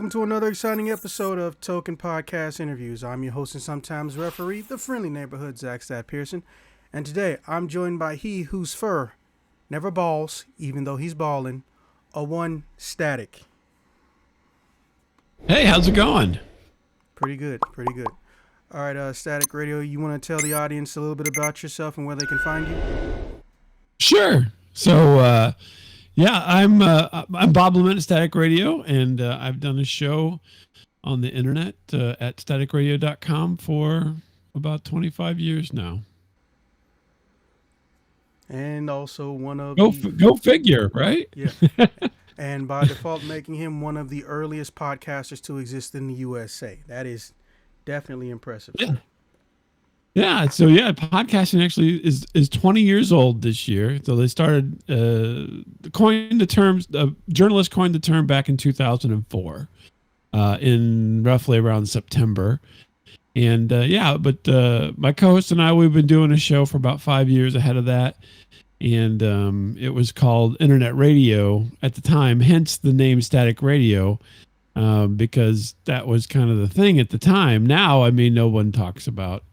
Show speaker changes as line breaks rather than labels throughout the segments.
welcome to another exciting episode of Token Podcast Interviews. I'm your host and sometimes referee, the friendly neighborhood Zach Stat Pearson. And today I'm joined by he whose fur never balls, even though he's balling, a one Static.
Hey, how's it going?
Pretty good, pretty good. All right, Static Radio, you want to tell the audience a little bit about yourself and where they can find you?
Sure. So, yeah, I'm Bob Lement at Static Radio, and I've done a show on the internet at staticradio.com for about 25 years now.
And also one of
Go figure, right?
Yeah. And by default, making him one of the earliest podcasters to exist in the USA. That is definitely impressive.
Yeah. Yeah. So yeah, podcasting actually is 20 years old this year. So they started journalists coined the term back in 2004, in roughly around September. And but my co-host and I, we've been doing a show for about 5 years ahead of that. And it was called Internet Radio at the time, hence the name Static Radio, because that was kind of the thing at the time. Now, I mean, no one talks about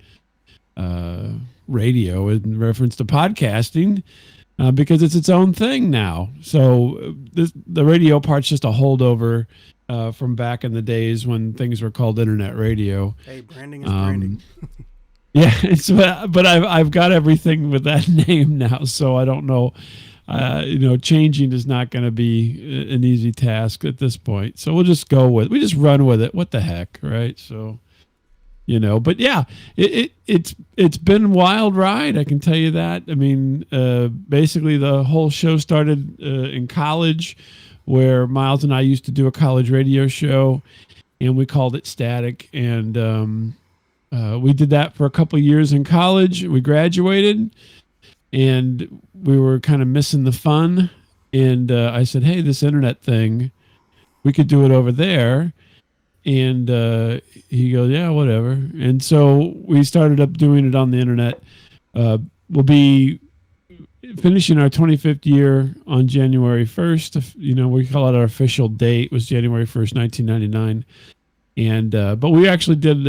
radio in reference to podcasting because it's its own thing now. So the radio part's just a holdover from back in the days when things were called Internet Radio.
Hey, branding is branding.
Yeah, but I've got everything with that name now, so I don't know. Changing is not going to be an easy task at this point. So we just run with it. What the heck, right? So, but yeah, it's been a wild ride. I can tell you that. I mean, basically the whole show started in college, where Miles and I used to do a college radio show, and we called it Static, and we did that for a couple of years in college. We graduated, and we were kind of missing the fun. And I said, "Hey, this internet thing, we could do it over there." And he goes, "Yeah, whatever." And so we started up doing it on the internet. We'll be finishing our 25th year on January 1st. We call it our official date was January 1st, 1999. And but we actually did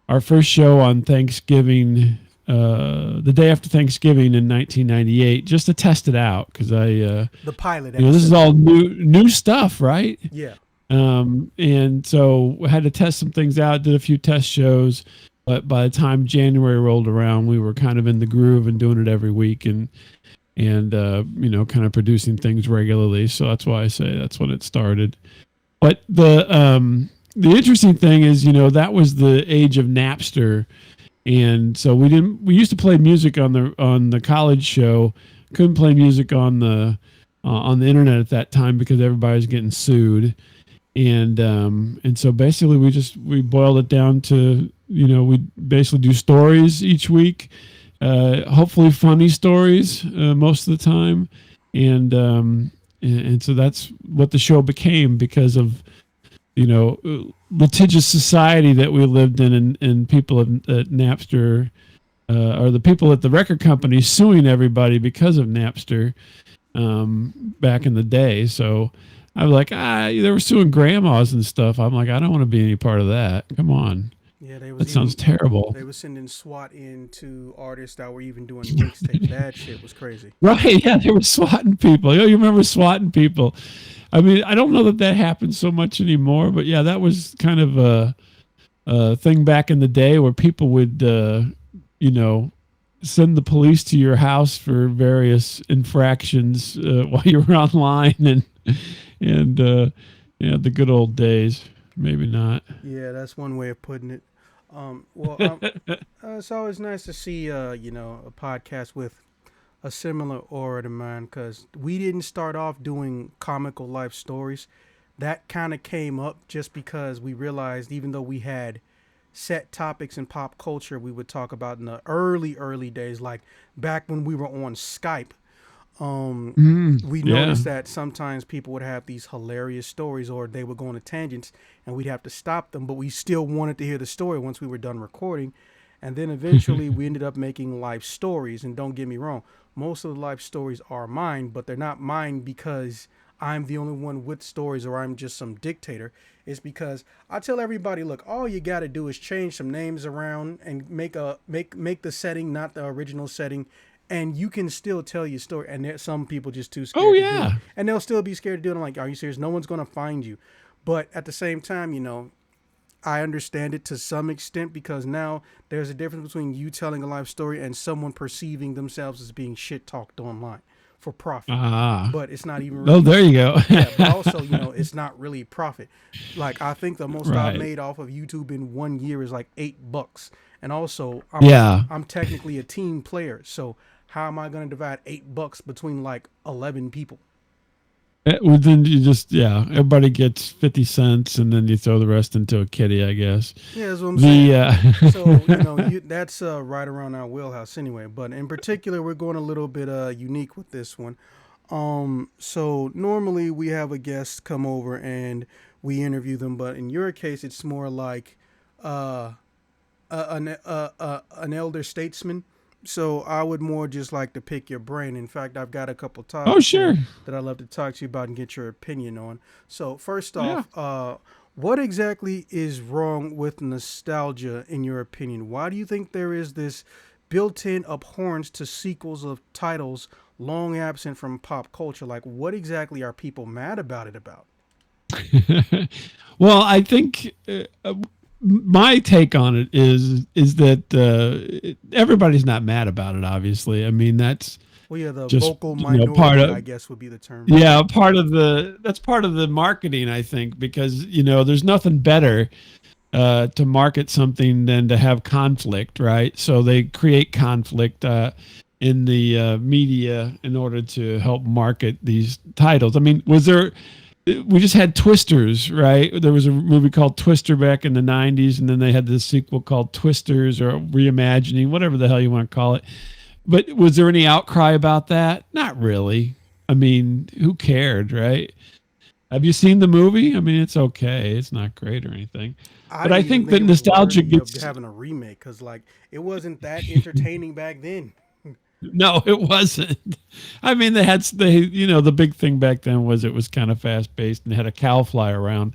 our first show on Thanksgiving, the day after Thanksgiving in 1998, just to test it out, because the
pilot.
This is all new stuff, right?
Yeah.
And so we had to test some things out. Did a few test shows, but by the time January rolled around, we were kind of in the groove and doing it every week, and kind of producing things regularly. So that's why I say that's when it started. But the interesting thing is, that was the age of Napster. And so we used to play music on the college show, couldn't play music on the internet at that time because everybody was getting sued. And so basically we boiled it down to, we basically do stories each week, hopefully funny stories, most of the time. And so that's what the show became because of, litigious society that we lived in, and people at Napster, or the people at the record company suing everybody because of Napster, back in the day. So I was like, they were suing grandmas and stuff. I'm like, I don't want to be any part of that. Come on.
Yeah,
that sounds terrible.
They were sending SWAT in to artists that were even doing mixtapes. That shit was crazy.
Right? Yeah, they were swatting people. You remember swatting people? I mean, I don't know that happens so much anymore, but yeah, that was kind of a thing back in the day where people would, send the police to your house for various infractions while you were online, and the good old days. Maybe not.
Yeah, that's one way of putting it. It's always nice to see, a podcast with a similar aura to mine, because we didn't start off doing comical life stories. That kind of came up just because we realized, even though we had set topics in pop culture we would talk about in the early days, like back when we were on Skype, we noticed that sometimes people would have these hilarious stories, or they would go on tangents and we'd have to stop them, but we still wanted to hear the story once we were done recording. And then eventually we ended up making life stories. And don't get me wrong, most of the life stories are mine, but they're not mine because I'm the only one with stories or I'm just some dictator. It's because I tell everybody, look, all you got to do is change some names around and make the setting not the original setting, and you can still tell your story. And there, some people just too
Oh
scared to do it,
yeah.
and they'll still be scared to do it. I'm like, are you serious? No one's gonna find you. But at the same time, I understand it to some extent because now there's a difference between you telling a life story and someone perceiving themselves as being shit talked online for profit.
Ah.
But it's not even
Oh,
really,
there you go.
yeah, but also, it's not really profit. Like, I think the most I've
Right.
made off of YouTube in 1 year is like $8. And also,
Yeah.
I'm technically a team player. So how am I going to divide $8 between like 11 people?
Well, then you just everybody gets 50 cents, and then you throw the rest into a kitty, I guess.
Yeah, that's what I'm
The
saying. So that's right around our wheelhouse anyway. But in particular, we're going a little bit unique with this one. So normally we have a guest come over and we interview them, but in your case, it's more like uh, an elder statesman. So I would more just like to pick your brain. In fact, I've got a couple
oh
topics
sure,
here that I'd love to talk to you about and get your opinion on. So first
yeah.
off, what exactly is wrong with nostalgia in your opinion? Why do you think there is this built-in abhorrence to sequels of titles long absent from pop culture? Like, what exactly are people mad about it about?
Well, I think my take on it is that everybody's not mad about it. Obviously, I mean
Well, yeah, the
just
vocal
part
minority,
of
I guess, would be the term.
part of that's part of the marketing. I think because there's nothing better to market something than to have conflict, right? So they create conflict in the media in order to help market these titles. I mean, we just had Twisters, right? There was a movie called Twister back in the 90s, and then they had this sequel called Twisters or Reimagining, whatever the hell you want to call it. But was there any outcry about that? Not really. I mean, who cared, right? Have you seen the movie? I mean, it's okay. It's not great or anything.
I
But I
didn't even
think
think
that
it was
nostalgia
worthy of
gets.
having a remake because, like, it wasn't that entertaining back then.
No, it wasn't. I mean, the big thing back then was it was kind of fast paced and had a cow fly around.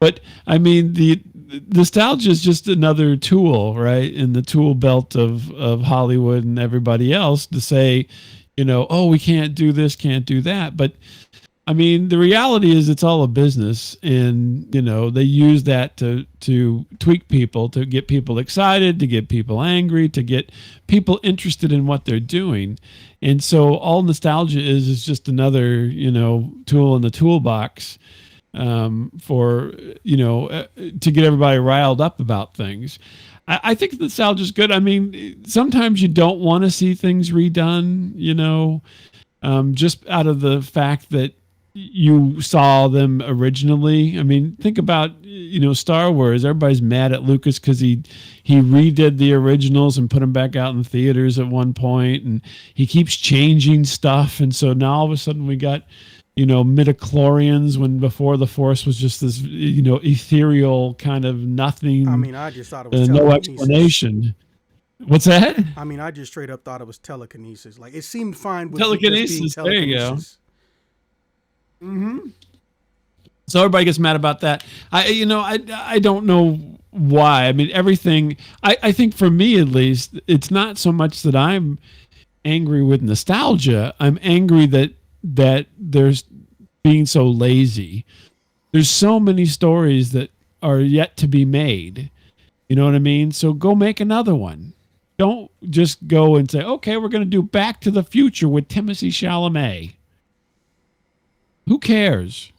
But I mean, the nostalgia is just another tool, right, in the tool belt of Hollywood and everybody else to say, oh, we can't do this, can't do that. But I mean, the reality is it's all a business, and they use that to tweak people, to get people excited, to get people angry, to get people interested in what they're doing. And so all nostalgia is just another tool in the toolbox for to get everybody riled up about things. I think nostalgia is good. I mean, sometimes you don't want to see things redone, just out of the fact that you saw them originally. I mean, think about Star Wars. Everybody's mad at Lucas because he redid the originals and put them back out in theaters at one point, and he keeps changing stuff. And so now all of a sudden we got midichlorians when before the Force was just this ethereal kind of nothing.
I mean, I just thought it was
No
telekinesis.
explanation. What's that?
I mean, I just straight up thought it was telekinesis. Like, it seemed fine with Lucas being
Telekinesis. There you go.
telekinesis.
So everybody gets mad about that. I don't know why. I mean, everything. I think for me at least, it's not so much that I'm angry with nostalgia. I'm angry that there's being so lazy. There's so many stories that are yet to be made. You know what I mean? So go make another one. Don't just go and say, okay, we're going to do Back to the Future with Timothée Chalamet. Who cares?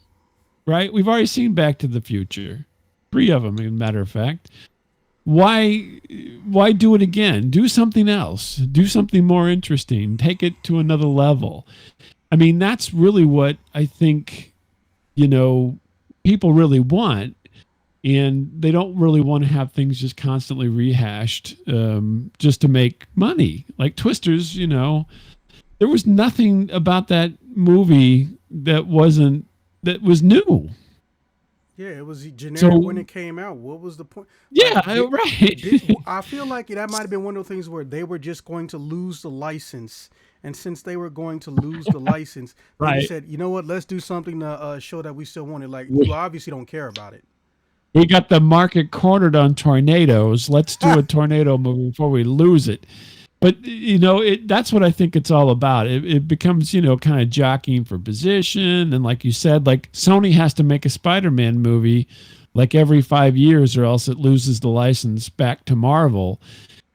Right? We've already seen Back to the Future. 3 of them, as a matter of fact. Why do it again? Do something else. Do something more interesting. Take it to another level. I mean, that's really what I think, people really want. And they don't really want to have things just constantly rehashed just to make money. Like Twisters, there was nothing about that movie that was new.
Yeah, it was generic when
So
it came out. What was the point?
yeah,
Like,
right.
I feel like that might have been one of the things where they were just going to lose the license, and since they were going to lose the license, they just
Right.
said, you know what, let's do something to show that we still want it. Like, you obviously don't care about it.
We got the market cornered on tornadoes. Let's do a tornado movie before we lose it. But that's what I think it's all about. It becomes kind of jockeying for position, and like you said, like Sony has to make a Spider-Man movie like every 5 years, or else it loses the license back to Marvel.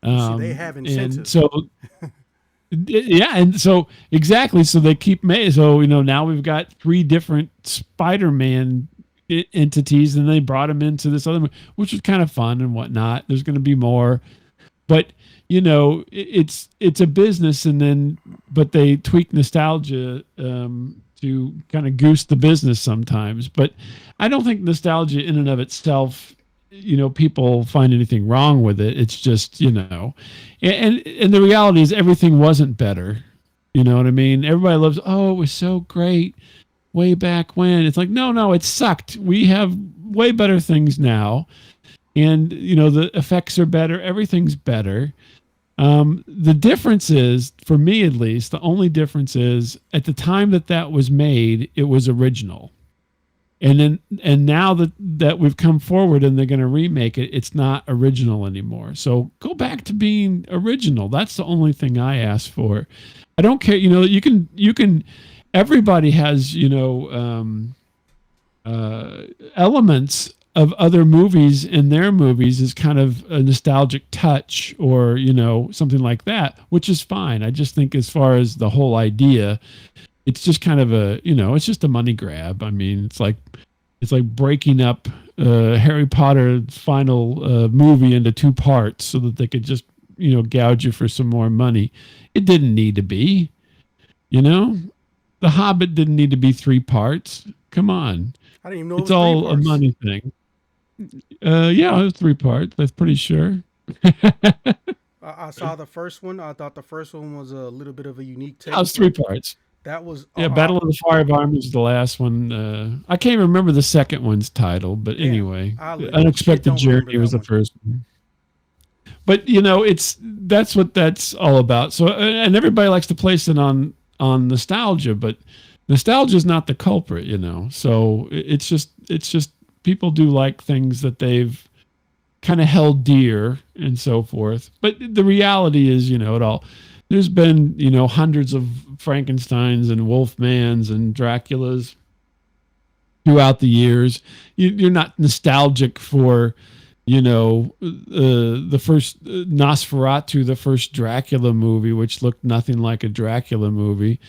You see, they have
And
incentive.
so yeah, and so exactly, so they keep making. So now we've got three different Spider-Man entities, and they brought them into this other, which was kind of fun and whatnot. There's going to be more, but it's a business, and then but they tweak nostalgia to kind of goose the business sometimes. But I don't think nostalgia in and of itself, people find anything wrong with it. It's just and the reality is everything wasn't better. You know what I mean? Everybody loves, oh, it was so great way back when. It's like, no, it sucked. We have way better things now, and the effects are better. Everything's better. The difference is, for me at least, the only difference is at the time that was made, it was original. And now that we've come forward and they're going to remake it, it's not original anymore. So go back to being original. That's the only thing I ask for. I don't care. You can. Everybody has elements of other movies in their movies is kind of a nostalgic touch, or something like that, which is fine. I just think as far as the whole idea, it's just kind of it's just a money grab. I mean, it's like breaking up Harry Potter's final movie into two parts so that they could just gouge you for some more money. It didn't need to be. The Hobbit didn't need to be three parts. Come on.
I didn't even know it
It's
was three
all a
parts.
money thing. Yeah, it was three parts. That's pretty sure.
I saw the first one. I thought the first one was a little bit of a unique
That
take.
was three parts.
That was
Yeah, Battle of the Five Armies is the last one. I can't remember the second one's title, but
damn.
anyway,
I legit
Unexpected
don't remember
Journey was
that
the
one.
first one. But that's what that's all about. So, and everybody likes to place it on nostalgia, but nostalgia is not the culprit. So it's just people do like things that they've kind of held dear and so forth. But the reality is, it all. There's been, hundreds of Frankensteins and Wolfmans and Draculas throughout the years. You're not nostalgic for, the first Nosferatu, the first Dracula movie, which looked nothing like a Dracula movie.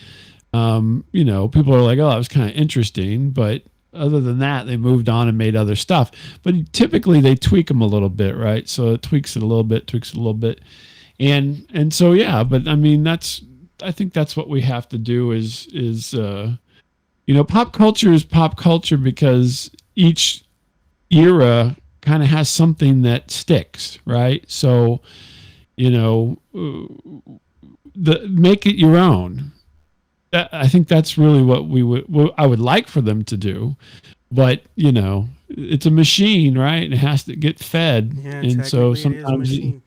People are like, oh, that was kind of interesting, but other than that, they moved on and made other stuff. But typically they tweak them a little bit, right? So it tweaks it a little bit. And so yeah, but I mean I think that's what we have to do is pop culture is pop culture because each era kind of has something that sticks, right? So make it your own. I think that's really what I would like for them to do, but it's a machine, right? And it has to get fed,
Yeah,
and so
technically it is a
sometimes
machine.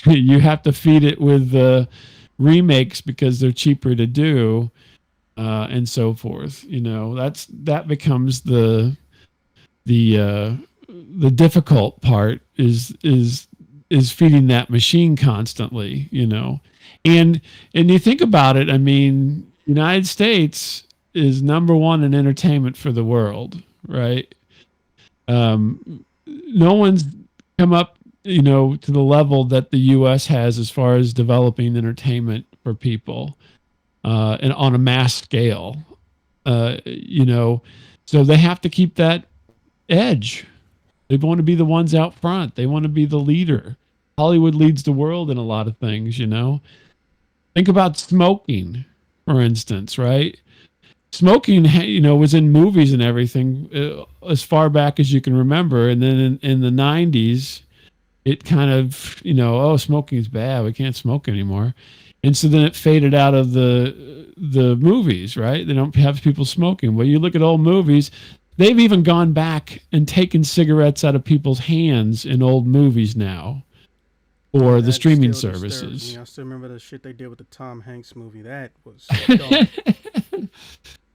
you have to feed it with remakes because they're cheaper to do, and so forth. That becomes the difficult part is feeding that machine constantly. And you think about it. I mean, United States is number one in entertainment for the world, right? No one's come up to the level that the U.S. has as far as developing entertainment for people, and on a mass scale. So they have to keep that edge. They want to be the ones out front. They want to be the leader. Hollywood leads the world in a lot of things. Think about smoking, for instance, right? Smoking, was in movies and everything as far back as you can remember, and then in the '90s it kind of, oh, smoking's bad. We can't smoke anymore. And so then it faded out of the movies, right? They don't have people smoking. Well, you look at old movies, they've even gone back and taken cigarettes out of people's hands in old movies now, or the
That
streaming
still disturbs me.
services.
I still remember the shit they did with the Tom Hanks movie. That was dumb.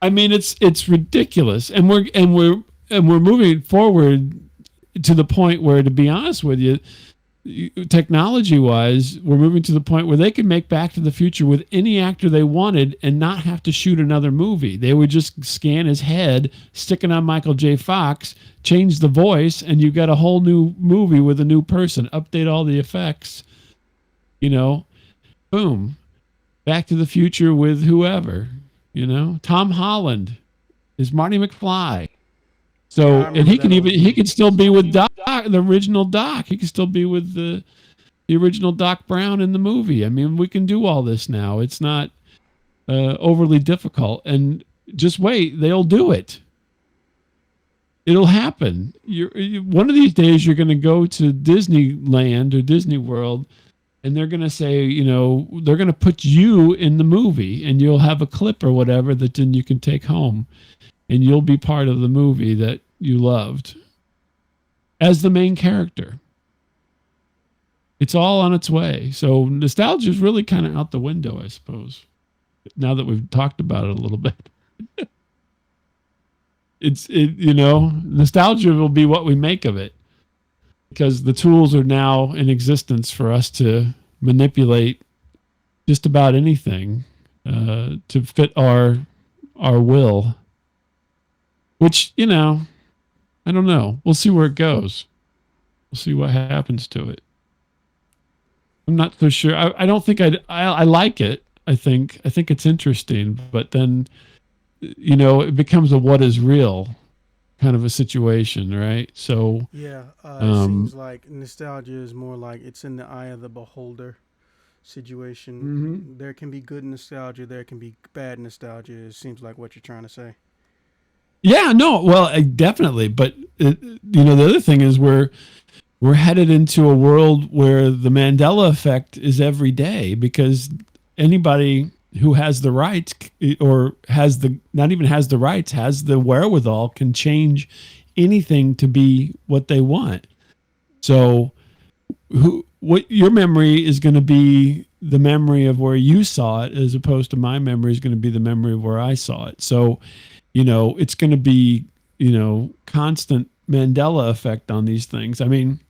I mean, it's ridiculous, and we're moving forward to the point where, to be honest with you, technology wise, we're moving to the point where they could make Back to the Future with any actor they wanted and not have to shoot another movie. They would just scan his head, stick it on Michael J. Fox, change the voice, and you got a whole new movie with a new person. Update all the effects, you know, boom, Back to the Future with whoever, Tom Holland is Marty McFly.
Yeah, I
So, and
remember that movie.
he could still be with Doc, the original Doc. He could still be with the original Doc Brown in the movie. I mean, we can do all this now. It's not overly difficult. And just wait, they'll do it. It'll happen. One of these days, you're going to go to Disneyland or Disney World, and they're going to say, they're going to put you in the movie, and you'll have a clip or whatever that then you can take home, and you'll be part of the movie that you loved as the main character. It's all on its way. So nostalgia is really kind of out the window, I suppose, now that we've talked about it a little bit. Nostalgia will be what we make of it, because the tools are now in existence for us to manipulate just about anything to fit our will, which, I don't know. We'll see where it goes. We'll see what happens to it. I'm not so sure. I don't think I like it. I think it's interesting, but then, it becomes a what is real kind of a situation, right? So
Yeah, it seems like nostalgia is more like it's in the eye of the beholder situation.
mhm.
There can be good nostalgia, there can be bad nostalgia. It seems like what you're trying to say.
Yeah, no, well, definitely. But the other thing is we're headed into a world where the Mandela effect is every day, because anybody who has the rights, or has the not even has the rights, has the wherewithal, can change anything to be what they want. So what your memory is going to be the memory of where you saw it, as opposed to my memory is going to be the memory of where I saw it. So it's going to be, constant Mandela effect on these things. I mean,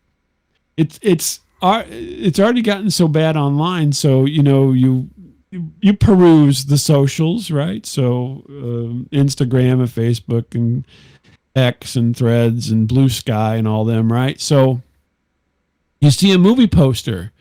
it's already gotten so bad online. So, you peruse the socials, right? So Instagram and Facebook and X and Threads and Blue Sky and all them, right? So you see a movie poster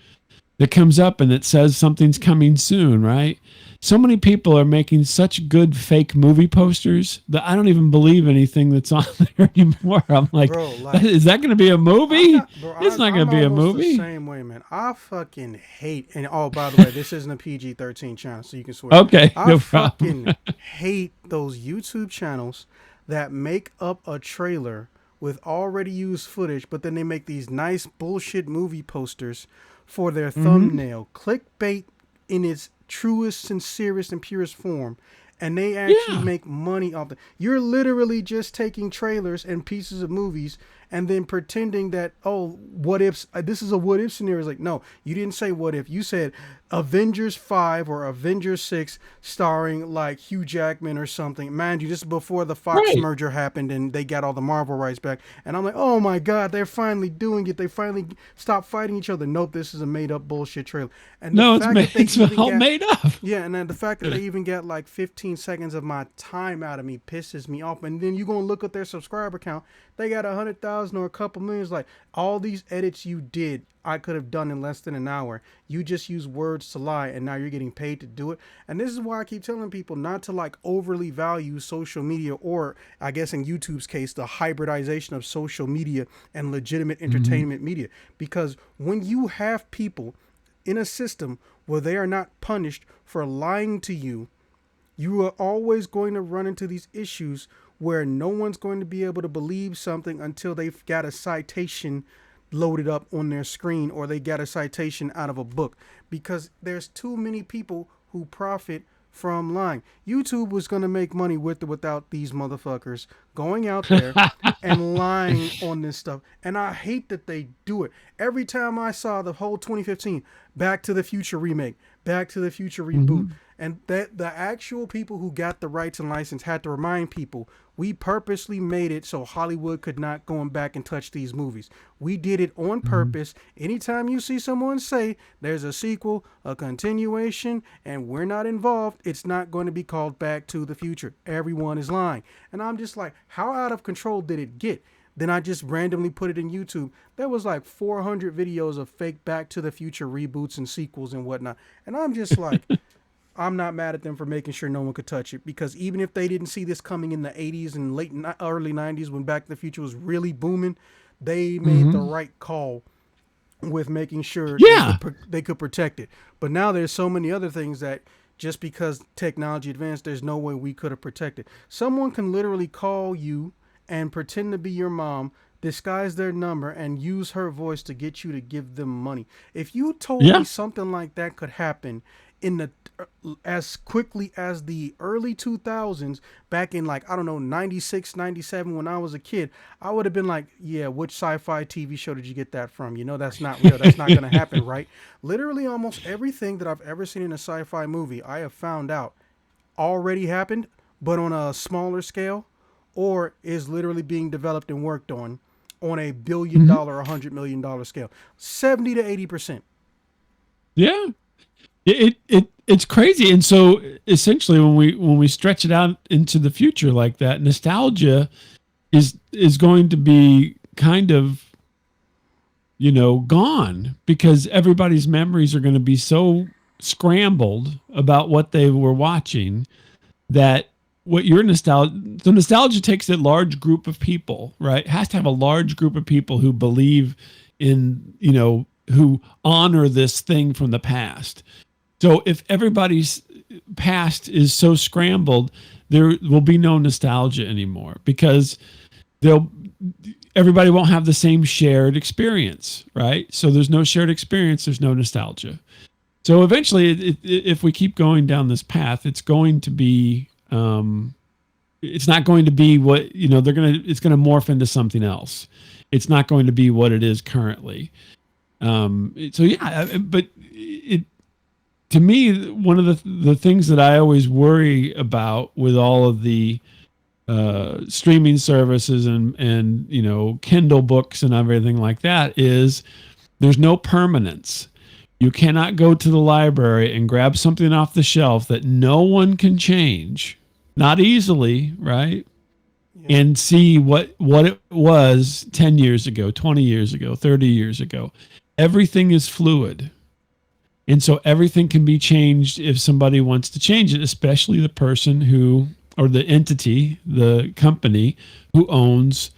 that comes up and it says something's coming soon, right? So many people are making such good fake movie posters that I don't even believe anything that's on there anymore. I'm like,
Bro,
is that going to be a movie? It's not going
I'm
to be a
almost
movie.
the same way, man. I fucking hate, and oh, by the way, this isn't a PG-13 channel, so you can swear.
Okay,
I
no problem.
fucking hate those YouTube channels that make up a trailer with already used footage, but then they make these nice bullshit movie posters for their thumbnail. Clickbait in its truest, sincerest, and purest form. And they actually make money off it. You're literally just taking trailers and pieces of movies and then pretending that, oh, what if this is a what if scenario. It's like, no, you didn't say what if. You said Avengers 5 or Avengers 6 starring like Hugh Jackman or something. Mind you, this is before the Fox
Right.
merger happened and they got all the Marvel rights back. And I'm like, oh my God, they're finally doing it. They finally stopped fighting each other. Nope, this is a made up bullshit trailer. And
No,
the fact that they
it's
even
all
got,
made up.
yeah, and then the fact that they even got like 15 seconds of my time out of me pisses me off. And then you're going to look at their subscriber count. They got 100,000 or a couple million. Like, all these edits you did, I could have done in less than an hour. You just use words to lie, and now you're getting paid to do it. And this is why I keep telling people not to like overly value social media, or I guess in YouTube's case, the hybridization of social media and legitimate entertainment media. Because when you have people in a system where they are not punished for lying to you, you are always going to run into these issues where no one's going to be able to believe something until they've got a citation loaded up on their screen, or they got a citation out of a book, because there's too many people who profit from lying. YouTube was going to make money with or without these motherfuckers going out there and lying on this stuff. And I hate that they do it. Every time I saw the whole 2015 Back to the Future remake, Back to the Future reboot, and that the actual people who got the rights and license had to remind people, we purposely made it so Hollywood could not go back and touch these movies. We did it on purpose. Anytime you see someone say there's a sequel, a continuation, and we're not involved, it's not going to be called Back to the Future. Everyone is lying. And I'm just like, how out of control did it get? Then I just randomly put it in YouTube. There was like 400 videos of fake Back to the Future reboots and sequels and whatnot. And I'm just like, I'm not mad at them for making sure no one could touch it, because even if they didn't see this coming in the 80s and early 90s when Back to the Future was really booming, they made the right call with making sure they could protect it. But now there's so many other things that just because technology advanced, there's no way we could have protected. Someone can literally call you and pretend to be your mom, disguise their number, and use her voice to get you to give them money. If you told me something like that could happen in the as quickly as the early 2000s, back in like, I don't know, 96, 97, when I was a kid, I would have been like, yeah, which sci-fi TV show did you get that from? You know, that's not real. That's not going to happen, right? Literally almost everything that I've ever seen in a sci-fi movie, I have found out already happened, but on a smaller scale, or is literally being developed and worked on a $1 billion, $100 million scale. 70 to 80%.
Yeah. It's crazy. And so essentially when we stretch it out into the future like that, nostalgia is going to be kind of, you know, gone, because everybody's memories are going to be so scrambled about what they were watching that what your nostalgia takes a large group of people, right? It has to have a large group of people who believe in, you know, who honor this thing from the past. So if everybody's past is so scrambled, there will be no nostalgia anymore, because everybody won't have the same shared experience, right? So there's no shared experience, there's no nostalgia. So eventually, if we keep going down this path, it's going to be, it's not going to be what, you know, it's going to morph into something else. It's not going to be what it is currently. So yeah, but to me, one of the things that I always worry about with all of the streaming services and you know, Kindle books and everything like that is there's no permanence. You cannot go to the library and grab something off the shelf that no one can change, not easily, right? Yeah. And see what it was 10 years ago, 20 years ago, 30 years ago. Everything is fluid. And so everything can be changed if somebody wants to change it, especially the person who, or the entity, the company who owns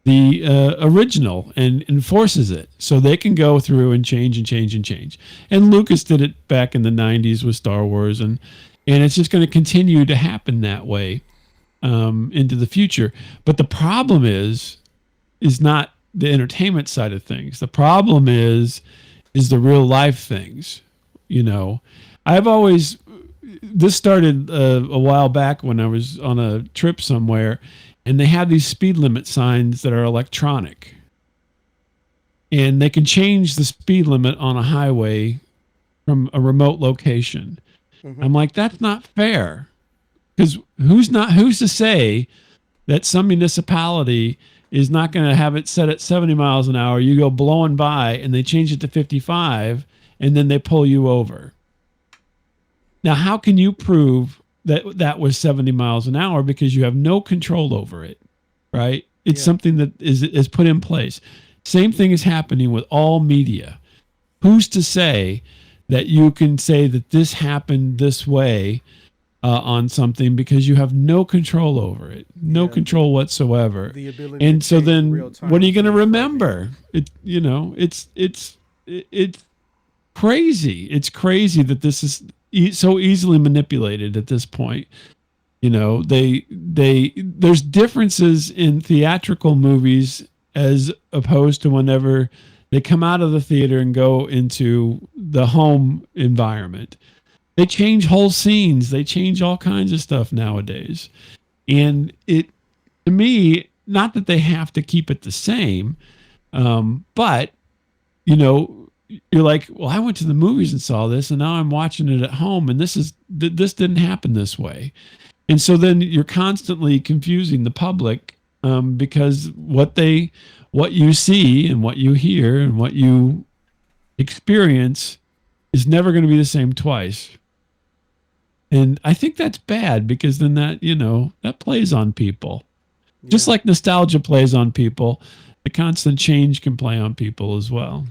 the original and enforces it. So they can go through and change and change and change. And Lucas did it back in the 90s with Star Wars. And it's just going to continue to happen that way into the future. But the problem is not the entertainment side of things. The problem is the real life things. You know, this started a while back when I was on a trip somewhere, and they have these speed limit signs that are electronic, and they can change the speed limit on a highway from a remote location. Mm-hmm. I'm like, that's not fair, because who's to say that some municipality is not going to have it set at 70 miles an hour. You go blowing by and they change it to 55 and then they pull you over. Now, how can you prove that was 70 miles an hour? Because you have no control over it, right? It's something that is put in place. Same thing is happening with all media. Who's to say that you can say that this happened this way on something, because you have no control over it, no control whatsoever. The ability and so then what are you going to remember? It, you know, it's crazy. It's crazy that this is so easily manipulated at this point. You know, there's differences in theatrical movies as opposed to whenever they come out of the theater and go into the home environment. They change whole scenes. They change all kinds of stuff nowadays. And it, to me, not that they have to keep it the same, but you know, you're like, well, I went to the movies and saw this, and now I'm watching it at home, and this didn't happen this way. And so then you're constantly confusing the public, because what you see and what you hear and what you experience is never going to be the same twice. And I think that's bad because then that plays on people. Just
Yeah.
like nostalgia plays on people, the constant change can play on people as well.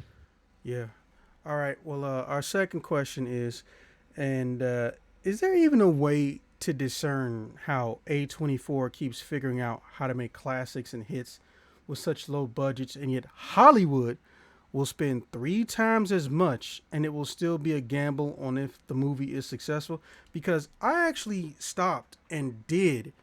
Yeah. All right. Well, our second question is, and is there even a way to discern how A24 keeps figuring out how to make classics and hits with such low budgets, and yet Hollywood will spend three times as much and it will still be a gamble on if the movie is successful? Because I actually stopped and did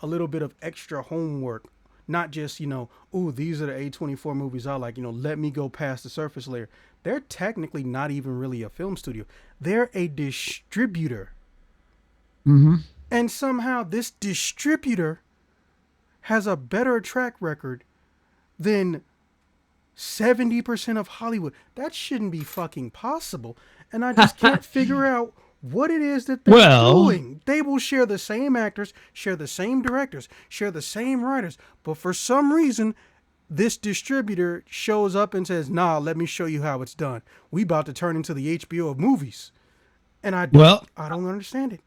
a little bit of extra homework. Not just, ooh, these are the A24 movies I like, let me go past the surface layer. They're technically not even really a film studio. They're a distributor.
Mm-hmm.
And somehow this distributor has a better track record than 70% of Hollywood. That shouldn't be fucking possible. And I just can't figure out what it is that they're
Well,
doing. They will share the same actors, share the same directors, share the same writers, but for some reason, this distributor shows up and says, "Nah, let me show you how it's done. We about to turn into the HBO of movies," and
well,
I don't understand it.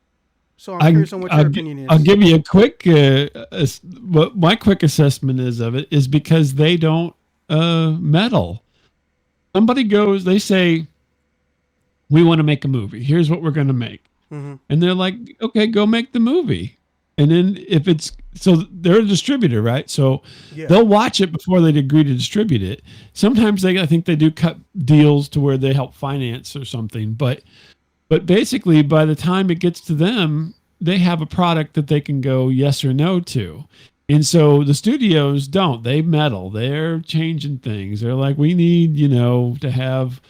So I'm
I
curious on what your
I'll,
opinion
I'll
is.
give you a quick what my quick assessment is of it is because they don't meddle. Somebody goes, they say, we want to make a movie. Here's what we're going to make.
Mm-hmm.
And they're like, okay, go make the movie. And then if it's, so they're a distributor, right? So
Yeah.
they'll watch it before they agree to distribute it. Sometimes I think they do cut deals to where they help finance or something. But basically, by the time it gets to them, they have a product that they can go yes or no to. And so the studios don't. They meddle. They're changing things. They're like, we need, to have,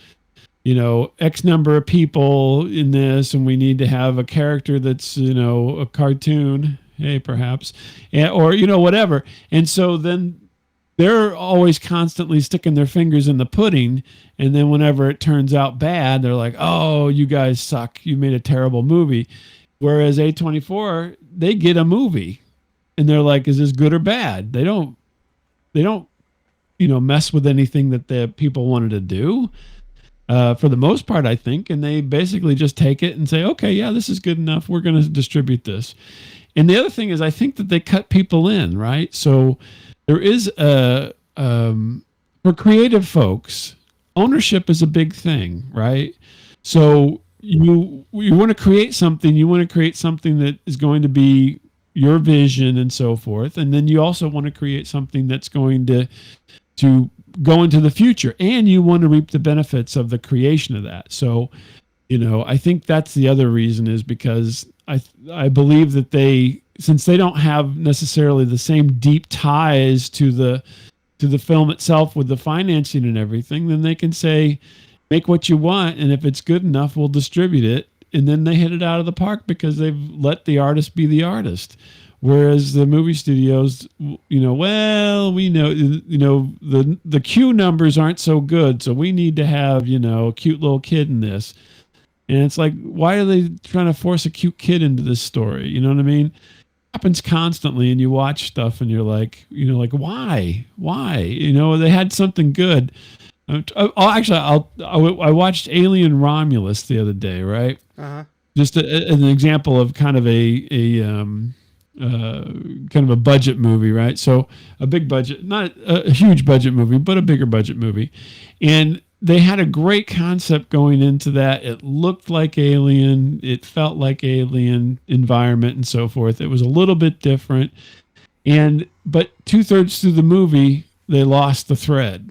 X number of people in this, and we need to have a character that's, a cartoon, hey, perhaps, or, whatever. And so then they're always constantly sticking their fingers in the pudding. And then whenever it turns out bad, they're like, oh, you guys suck. You made a terrible movie. Whereas A24, they get a movie and they're like, is this good or bad? They don't, mess with anything that the people wanted to do. For the most part, I think, and they basically just take it and say, okay, yeah, this is good enough. We're going to distribute this. And the other thing is, I think that they cut people in, right? So there is for creative folks, ownership is a big thing, right? So you want to create something, that is going to be your vision and so forth, and then you also want to create something that's going to go into the future, and you want to reap the benefits of the creation of that. So, I think that's the other reason is because I believe that since they don't have necessarily the same deep ties to the film itself with the financing and everything, then they can say, make what you want, and if it's good enough, we'll distribute it. And then they hit it out of the park because they've let the artist be the artist. Whereas the movie studios, well, we know, the Q numbers aren't so good, so we need to have, a cute little kid in this. And it's like, why are they trying to force a cute kid into this story? You know what I mean? Happens constantly, and you watch stuff and you're like, why? They had something good. I watched Alien Romulus the other day, right?
Uh-huh.
Just an example of kind of kind of a budget movie, right? So a big budget, not a huge budget movie, but a bigger budget movie. And they had a great concept going into that. It looked like Alien. It felt like Alien environment and so forth. It was a little bit different. But 2/3 through the movie, they lost the thread.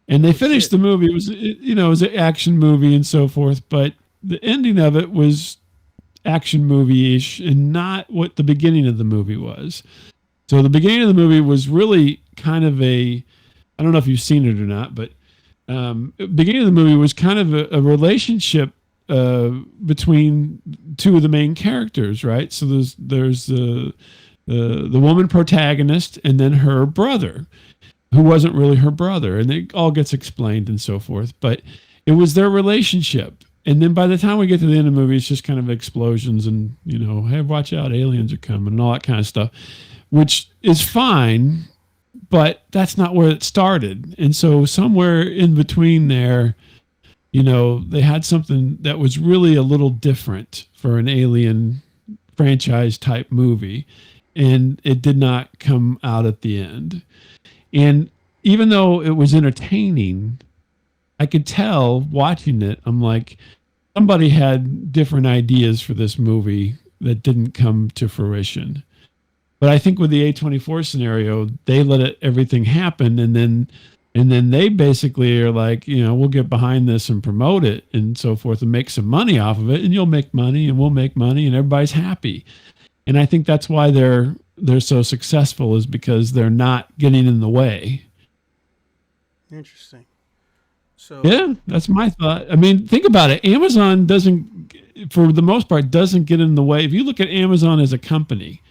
And they finished the movie. It was an action movie and so forth. But the ending of it was action movie-ish and not what the beginning of the movie was. So the beginning of the movie was really kind of I don't know if you've seen it or not, but beginning of the movie was kind of a relationship between two of the main characters, right? So there's the woman protagonist and then her brother, who wasn't really her brother, and it all gets explained and so forth. But it was their relationship. And then by the time we get to the end of the movie, it's just kind of explosions and, hey, watch out, aliens are coming and all that kind of stuff, which is fine, but that's not where it started. And so somewhere in between there, they had something that was really a little different for an alien franchise type movie, and it did not come out at the end. And even though it was entertaining, I could tell watching it, I'm like, somebody had different ideas for this movie that didn't come to fruition. But I think with the A24 scenario, they let everything happen, and then they basically are like, we'll get behind this and promote it and so forth and make some money off of it, and you'll make money and we'll make money and everybody's happy. And I think that's why they're so successful, is because they're not getting in the way.
Interesting. So
yeah, that's my thought. I mean, think about it. Amazon doesn't, for the most part, doesn't get in the way. If you look at Amazon as a company,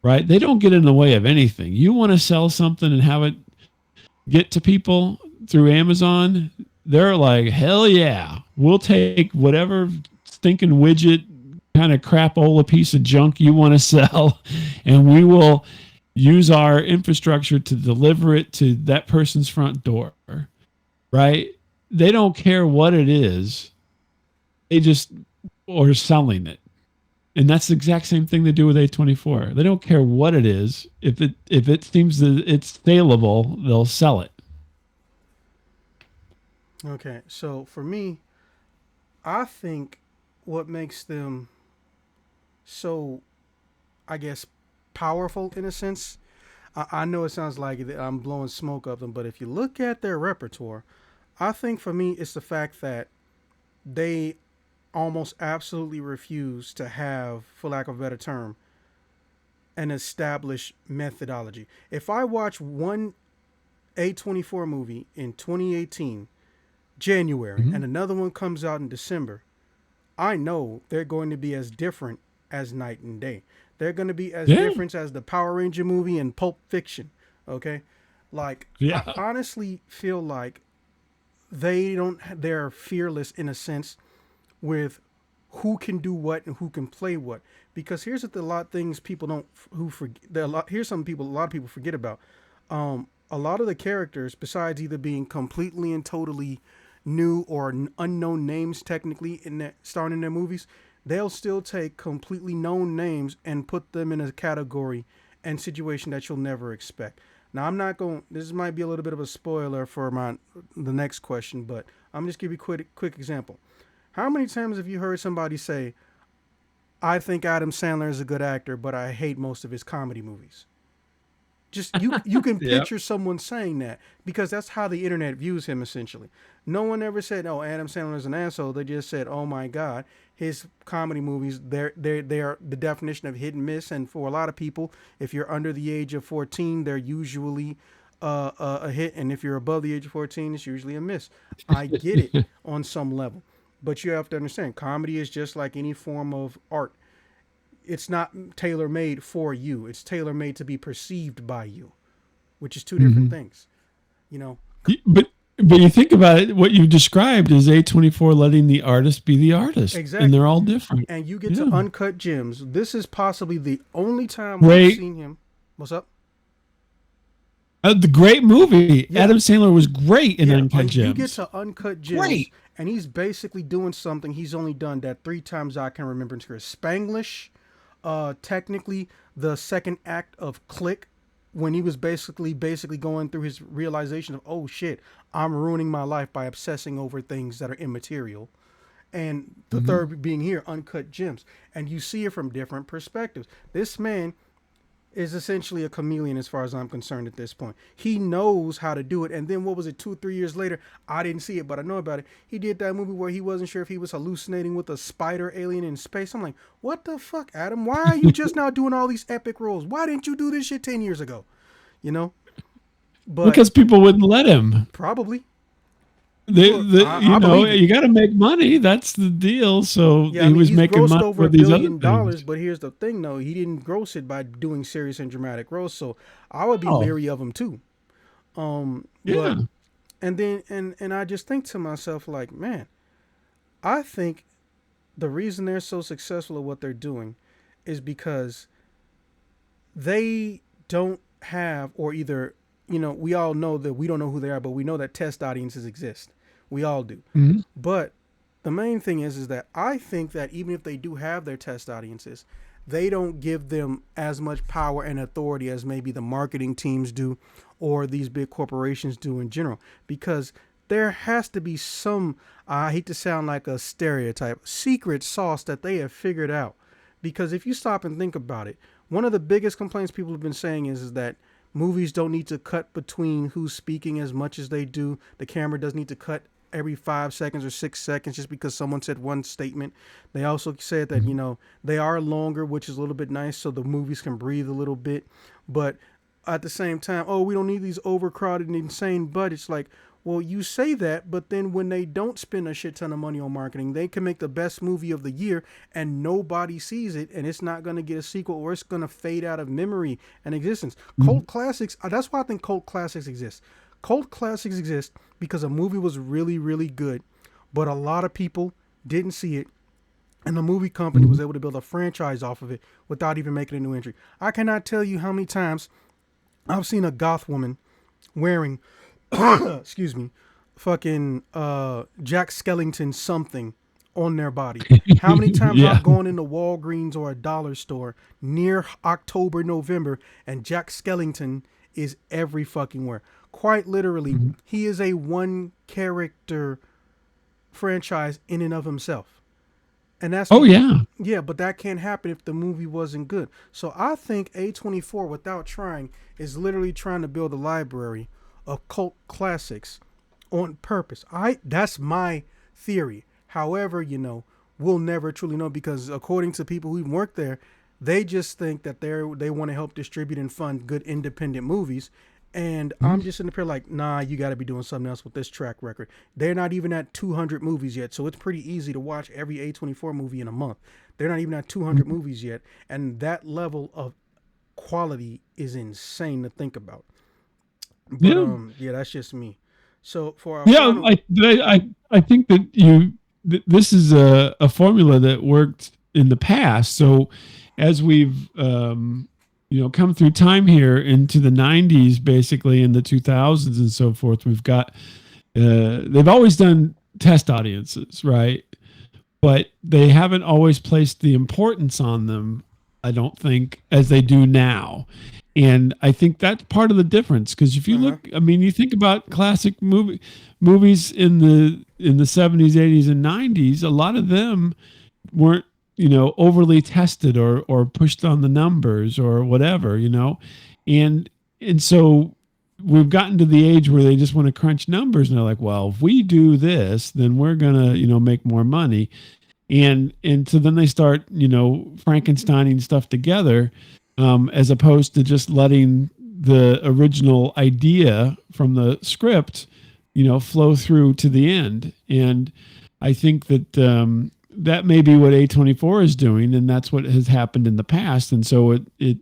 right, they don't get in the way of anything. You want to sell something and have it get to people through Amazon, they're like, hell yeah, we'll take whatever stinking widget, kind of crapola piece of junk you want to sell, and we will use our infrastructure to deliver it to that person's front door, right? They don't care what it is. They just are selling it. And that's the exact same thing they do with A24. They don't care what it is. If it seems that it's saleable, they'll sell it.
Okay, so for me, I think what makes them so, I guess, powerful in a sense. I know it sounds like I'm blowing smoke up them, but if you look at their repertoire, I think for me it's the fact that they almost absolutely refuse to have, for lack of a better term, an established methodology. If I watch one A24 movie in 2018, January, and another one comes out in December, I know they're going to be as different as night and day. They're going to be as different as the Power Ranger movie and Pulp Fiction. Okay? Like, I honestly feel like they're fearless in a sense with who can do what and who can play what. Because here's a lot of things people don't here's a lot of people forget about. A lot of the characters, besides either being completely and totally new or unknown names technically starring in their movies, they'll still take completely known names and put them in a category and situation that you'll never expect. Now, I'm not going. This might be a little bit of a spoiler for the next question, but I'm just give you a quick example. How many times have you heard somebody say, "I think Adam Sandler is a good actor, but I hate most of his comedy movies"? Just you can picture someone saying that, because that's how the internet views him essentially. No one ever said, "Oh, Adam Sandler is an asshole." They just said, "Oh my God, his comedy movies they are the definition of hit and miss." And for a lot of people, if you're under the age of 14, they're usually a hit, and if you're above the age of 14, it's usually a miss. I get it on some level, but you have to understand, comedy is just like any form of art. It's not tailor-made for you. It's tailor-made to be perceived by you, which is two different things,
But you think about it, what you described is A24 letting the artist be the artist.
Exactly.
And they're all different.
And you get to Uncut Gems. This is possibly the only time we've seen him. What's up?
The great movie. Yeah. Adam Sandler was great in Uncut Gems.
You get to Uncut Gems. Great. And he's basically doing something he's only done that 3 times I can remember in his career. Spanglish. Technically the second act of Click, when he was basically going through his realization of, oh shit, I'm ruining my life by obsessing over things that are immaterial. And the third being here, Uncut Gems. And you see it from different perspectives. This man is essentially a chameleon as far as I'm concerned at this point. He knows how to do it. And then what was it, 2 or 3 years later, I didn't see it, but I know about it. He did that movie where he wasn't sure if he was hallucinating with a spider alien in space. I'm like, what the fuck, Adam? Why are you just now doing all these epic roles? Why didn't you do this shit 10 years ago? But
because people wouldn't let him.
Probably. Look, I believe it.
You got to make money. That's the deal. So
Yeah, I
he
mean
was
he's
making
grossed
money
over
for
a
these other
billion
things.
dollars, but here's the thing though, he didn't gross it by doing serious and dramatic roles. So I would be
Oh,
leery of him too. But
yeah.
and then and I just think to myself like, man, I think the reason they're so successful at what they're doing is because they don't have, or either, we all know that we don't know who they are, but we know that test audiences exist. We all do.
Mhm.
But the main thing is that I think that even if they do have their test audiences, they don't give them as much power and authority as maybe the marketing teams do or these big corporations do in general. Because there has to be some, I hate to sound like a stereotype, secret sauce that they have figured out. Because if you stop and think about it, one of the biggest complaints people have been saying is that movies don't need to cut between who's speaking as much as they do. The camera doesn't need to cut every 5 seconds or 6 seconds just because someone said one statement. They also said that, they are longer, which is a little bit nice so the movies can breathe a little bit. But at the same time, oh, we don't need these overcrowded and insane budgets. Like, well, you say that, but then when they don't spend a shit ton of money on marketing, they can make the best movie of the year and nobody sees it and it's not going to get a sequel or it's going to fade out of memory and existence. Cult classics, that's why I think cult classics exist. Cult classics exist because a movie was really, really good, but a lot of people didn't see it and the movie company was able to build a franchise off of it without even making a new entry. I cannot tell you how many times I've seen a goth woman wearing excuse me, fucking Jack Skellington something on their body. How many times
Yeah.
I've gone into Walgreens or a dollar store near October, November, and Jack Skellington is every fucking where. Quite literally, he is a one character franchise in and of himself. And that's
Oh, yeah.
yeah, but that can't happen if the movie wasn't good. So I think A24, without trying, is literally trying to build a library of cult classics on purpose. That's my theory. However, we'll never truly know because according to people who work there, they just think that they want to help distribute and fund good independent movies. And I'm just in the pair like, nah, you got to be doing something else with this track record. They're not even at 200 movies yet, so it's pretty easy to watch every A24 movie in a month. They're not even at 200 movies yet, and that level of quality is insane to think about. But
Yeah.
yeah, that's just me. So for our
Yeah.
final,
I think that this is a formula that worked in the past. So as we've, come through time here into the 90s, basically in the 2000s and so forth, we've got, they've always done test audiences, right? But they haven't always placed the importance on them, I don't think, as they do now. And I think that's part of the difference because if you
uh-huh,
look, I mean, you think about classic movies in the 70s, 80s, and 90s. A lot of them weren't, overly tested or pushed on the numbers or whatever, and and so we've gotten to the age where they just want to crunch numbers and they're like, well, if we do this, then we're gonna, make more money. And so then they start, Frankensteining stuff together, as opposed to just letting the original idea from the script, flow through to the end. And I think that that may be what A24 is doing, and that's what has happened in the past. And so it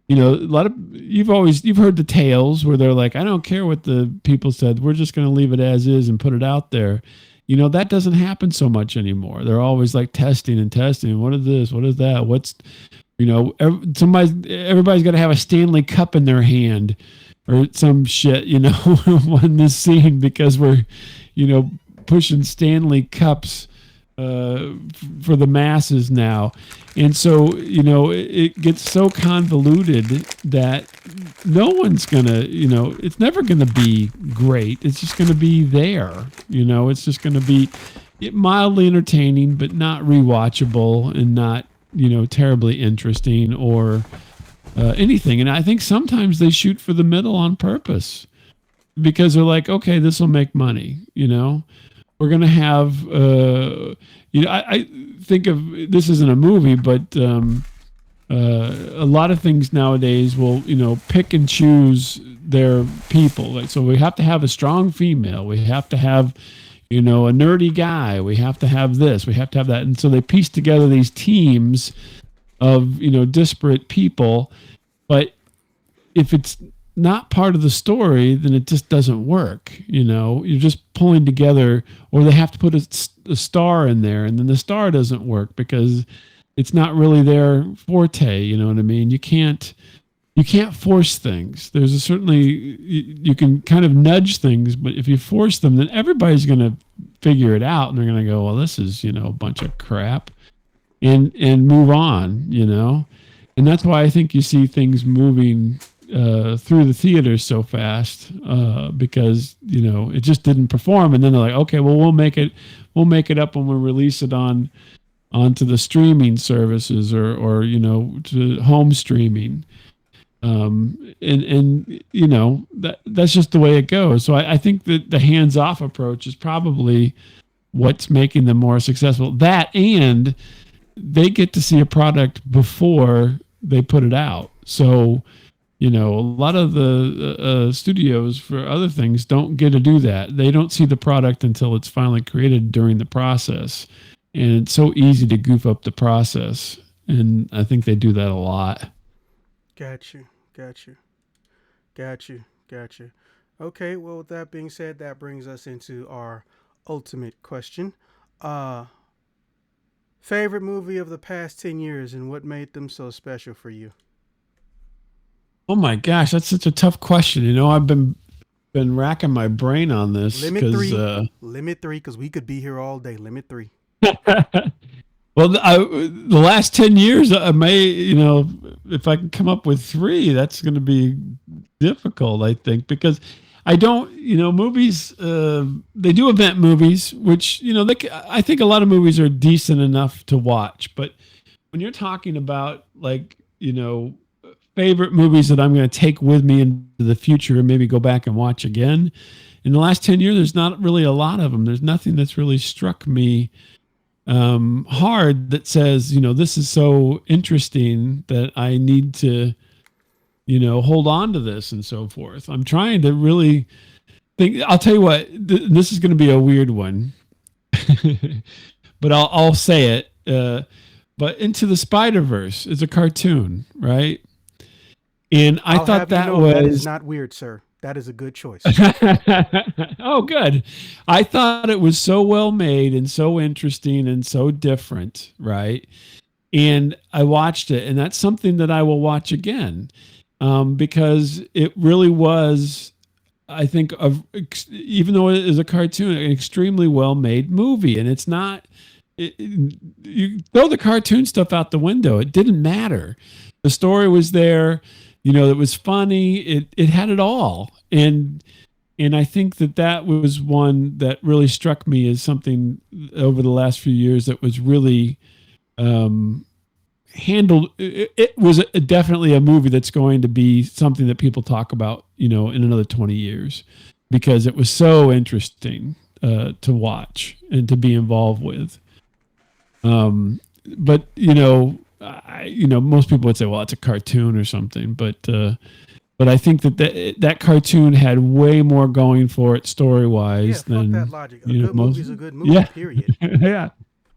a lot of you've heard the tales where they're like, I don't care what the people said, we're just going to leave it as is and put it out there. That doesn't happen so much anymore. They're always like testing and testing. What is this? What is that? What's, everybody's got to have a Stanley Cup in their hand or some shit, on this scene because we're, pushing Stanley Cups for the masses now. And so, it gets so convoluted that no one's gonna, it's never gonna be great. It's just gonna be there. It's just gonna be mildly entertaining, but not rewatchable and not, terribly interesting or anything. And I think sometimes they shoot for the middle on purpose because they're like, okay, this will make money, we're going to have, I think of, this isn't a movie, but A lot of things nowadays will, pick and choose their people. Like, so we have to have a strong female. We have to have, a nerdy guy. We have to have this. We have to have that. And so they piece together these teams of, disparate people. But if it's not part of the story, then it just doesn't work. You're just pulling together, or they have to put a star in there, and then the star doesn't work because it's not really their forte. You know what I mean? You can't force things. There's a certainly you can kind of nudge things, but if you force them, then everybody's going to figure it out, and they're going to go, well, this is a bunch of crap, and move on. And that's why I think you see things moving through the theaters so fast because it just didn't perform, and then they're like, okay, well we'll make it up when we release it onto the streaming services or to home streaming. And that's just the way it goes. So I think that the hands-off approach is probably what's making them more successful. That, and they get to see a product before they put it out. So a lot of the studios for other things don't get to do that. They don't see the product until it's finally created during the process. And it's so easy to goof up the process. And I think they do that a lot.
Got you. Got you. Got you. Got you. Okay. Well, with that being said, that brings us into our ultimate question. Uh, Favorite movie of the past 10 years and what made them so special for you?
Oh my gosh, that's such a tough question. I've been racking my brain on this
Limit
because
three. Limit three, because we could be here all day. Limit three.
well, the last 10 years, I may, if I can come up with three, that's going to be difficult, I think, because I don't, movies, they do event movies, which, I think a lot of movies are decent enough to watch. But when you're talking about like, favorite movies that I'm going to take with me into the future and maybe go back and watch again, in the last 10 years, there's not really a lot of them. There's nothing that's really struck me hard that says, this is so interesting that I need to, hold on to this and so forth. I'm trying to really think. I'll tell you what, this is going to be a weird one, but I'll say it. But Into the Spider-Verse is a cartoon, right? And I
I'll
thought
have you
that
know that is
was
not weird, sir. That is a good choice.
oh, good. I thought it was so well made and so interesting and so different, right? And I watched it, and that's something that I will watch again because it really was, I think, even though it is a cartoon, an extremely well made movie. And it's not, you throw the cartoon stuff out the window, it didn't matter. The story was there. It was funny. It had it all, and I think that was one that really struck me as something over the last few years that was really handled. It was definitely a movie that's going to be something that people talk about, in another 20 years, because it was so interesting to watch and to be involved with. But most people would say, well, it's a cartoon or something, but I think that cartoon had way more going for it story
Yeah,
wise
fuck
than
that logic. A good
most.
movie is a good movie,
Yeah,
period.
yeah.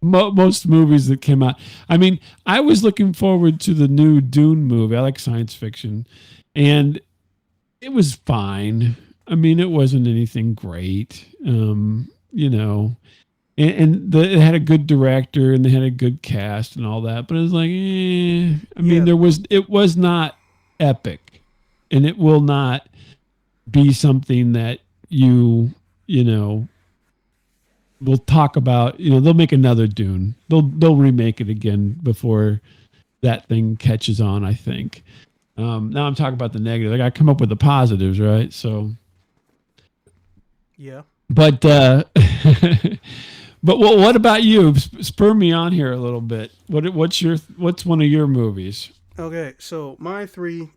Most movies that came out. I mean, I was looking forward to the new Dune movie. I like science fiction, and it was fine. I mean, it wasn't anything great. It had a good director and they had a good cast and all that, but it was like, I mean,
Yeah,
it was not epic, and it will not be something that you know will talk about. They'll make another Dune. They'll remake it again before that thing catches on, I think. Now I'm talking about the negative. I got to come up with the positives, right? So,
yeah.
but but what about you? Spur me on here a little bit. What's one of your movies?
Okay, so my three,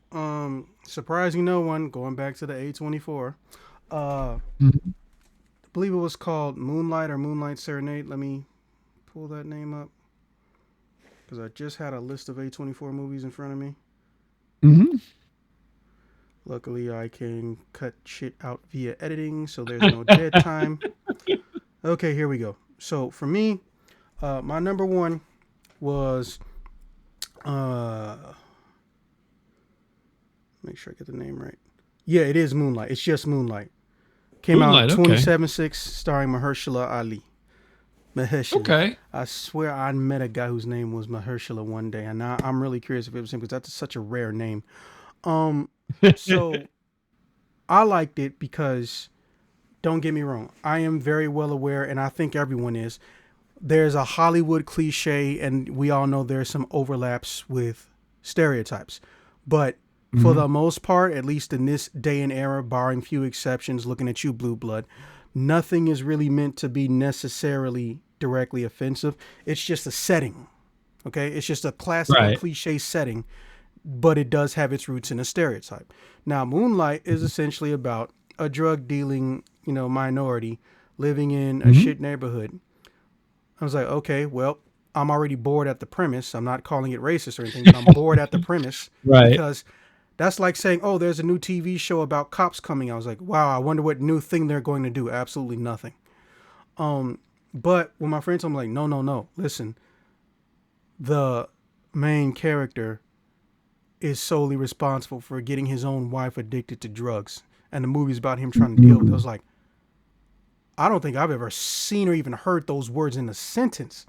surprising no one, going back to the A24. I
Mhm.
believe it was called Moonlight or Moonlight Serenade. Let me pull that name up. because I just had a list of A24 movies in front of me.
Mm-hmm.
Luckily, I can cut shit out via editing, so there's no dead time. Okay, here we go. So for me, my number one was make sure I get the name right. Yeah, it is Moonlight. It's just Moonlight. Came out
Moonlight. Okay.
27/6, starring Mahershala Ali. Mahershala.
Okay.
I swear I met a guy whose name was Mahershala one day, and I'm really curious if it was him because that's such a rare name. So I liked it because, don't get me wrong, I am very well aware, and I think everyone is. There's a Hollywood cliche, and we all know there's some overlaps with stereotypes. But for the most part, at least in this day and era, barring few exceptions, looking at you, Blue Blood, nothing is really meant to be necessarily directly offensive. It's just a setting. Okay? It's just a classic or
Right.
cliche setting, but it does have its roots in a stereotype. Now, Moonlight is essentially about a drug dealing, minority living in a shit neighborhood. I was like, okay, well, I'm already bored at the premise. I'm not calling it racist or anything, but I'm bored at the premise
Right.
because that's like saying, oh, there's a new TV show about cops coming. I was like, wow, I wonder what new thing they're going to do. Absolutely nothing. But when my friends told me, like, no, no, no, listen, the main character is solely responsible for getting his own wife addicted to drugs. And the movie's about him trying to deal with it. I was like, I don't think I've ever seen or even heard those words in a sentence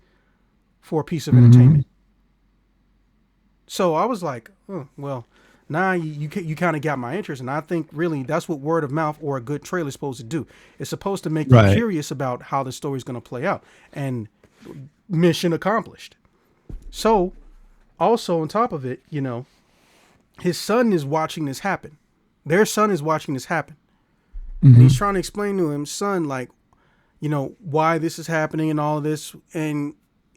for a piece of entertainment. So I was like, oh, well, now you kind of got my interest. And I think really that's what word of mouth or a good trailer is supposed to do. It's supposed to make you
Right.
curious about how the story's going to play out. And mission accomplished. So also on top of it, his son is watching this happen. Their son is watching this happen. And he's trying to explain to him, son, like, why this is happening and all of this. And,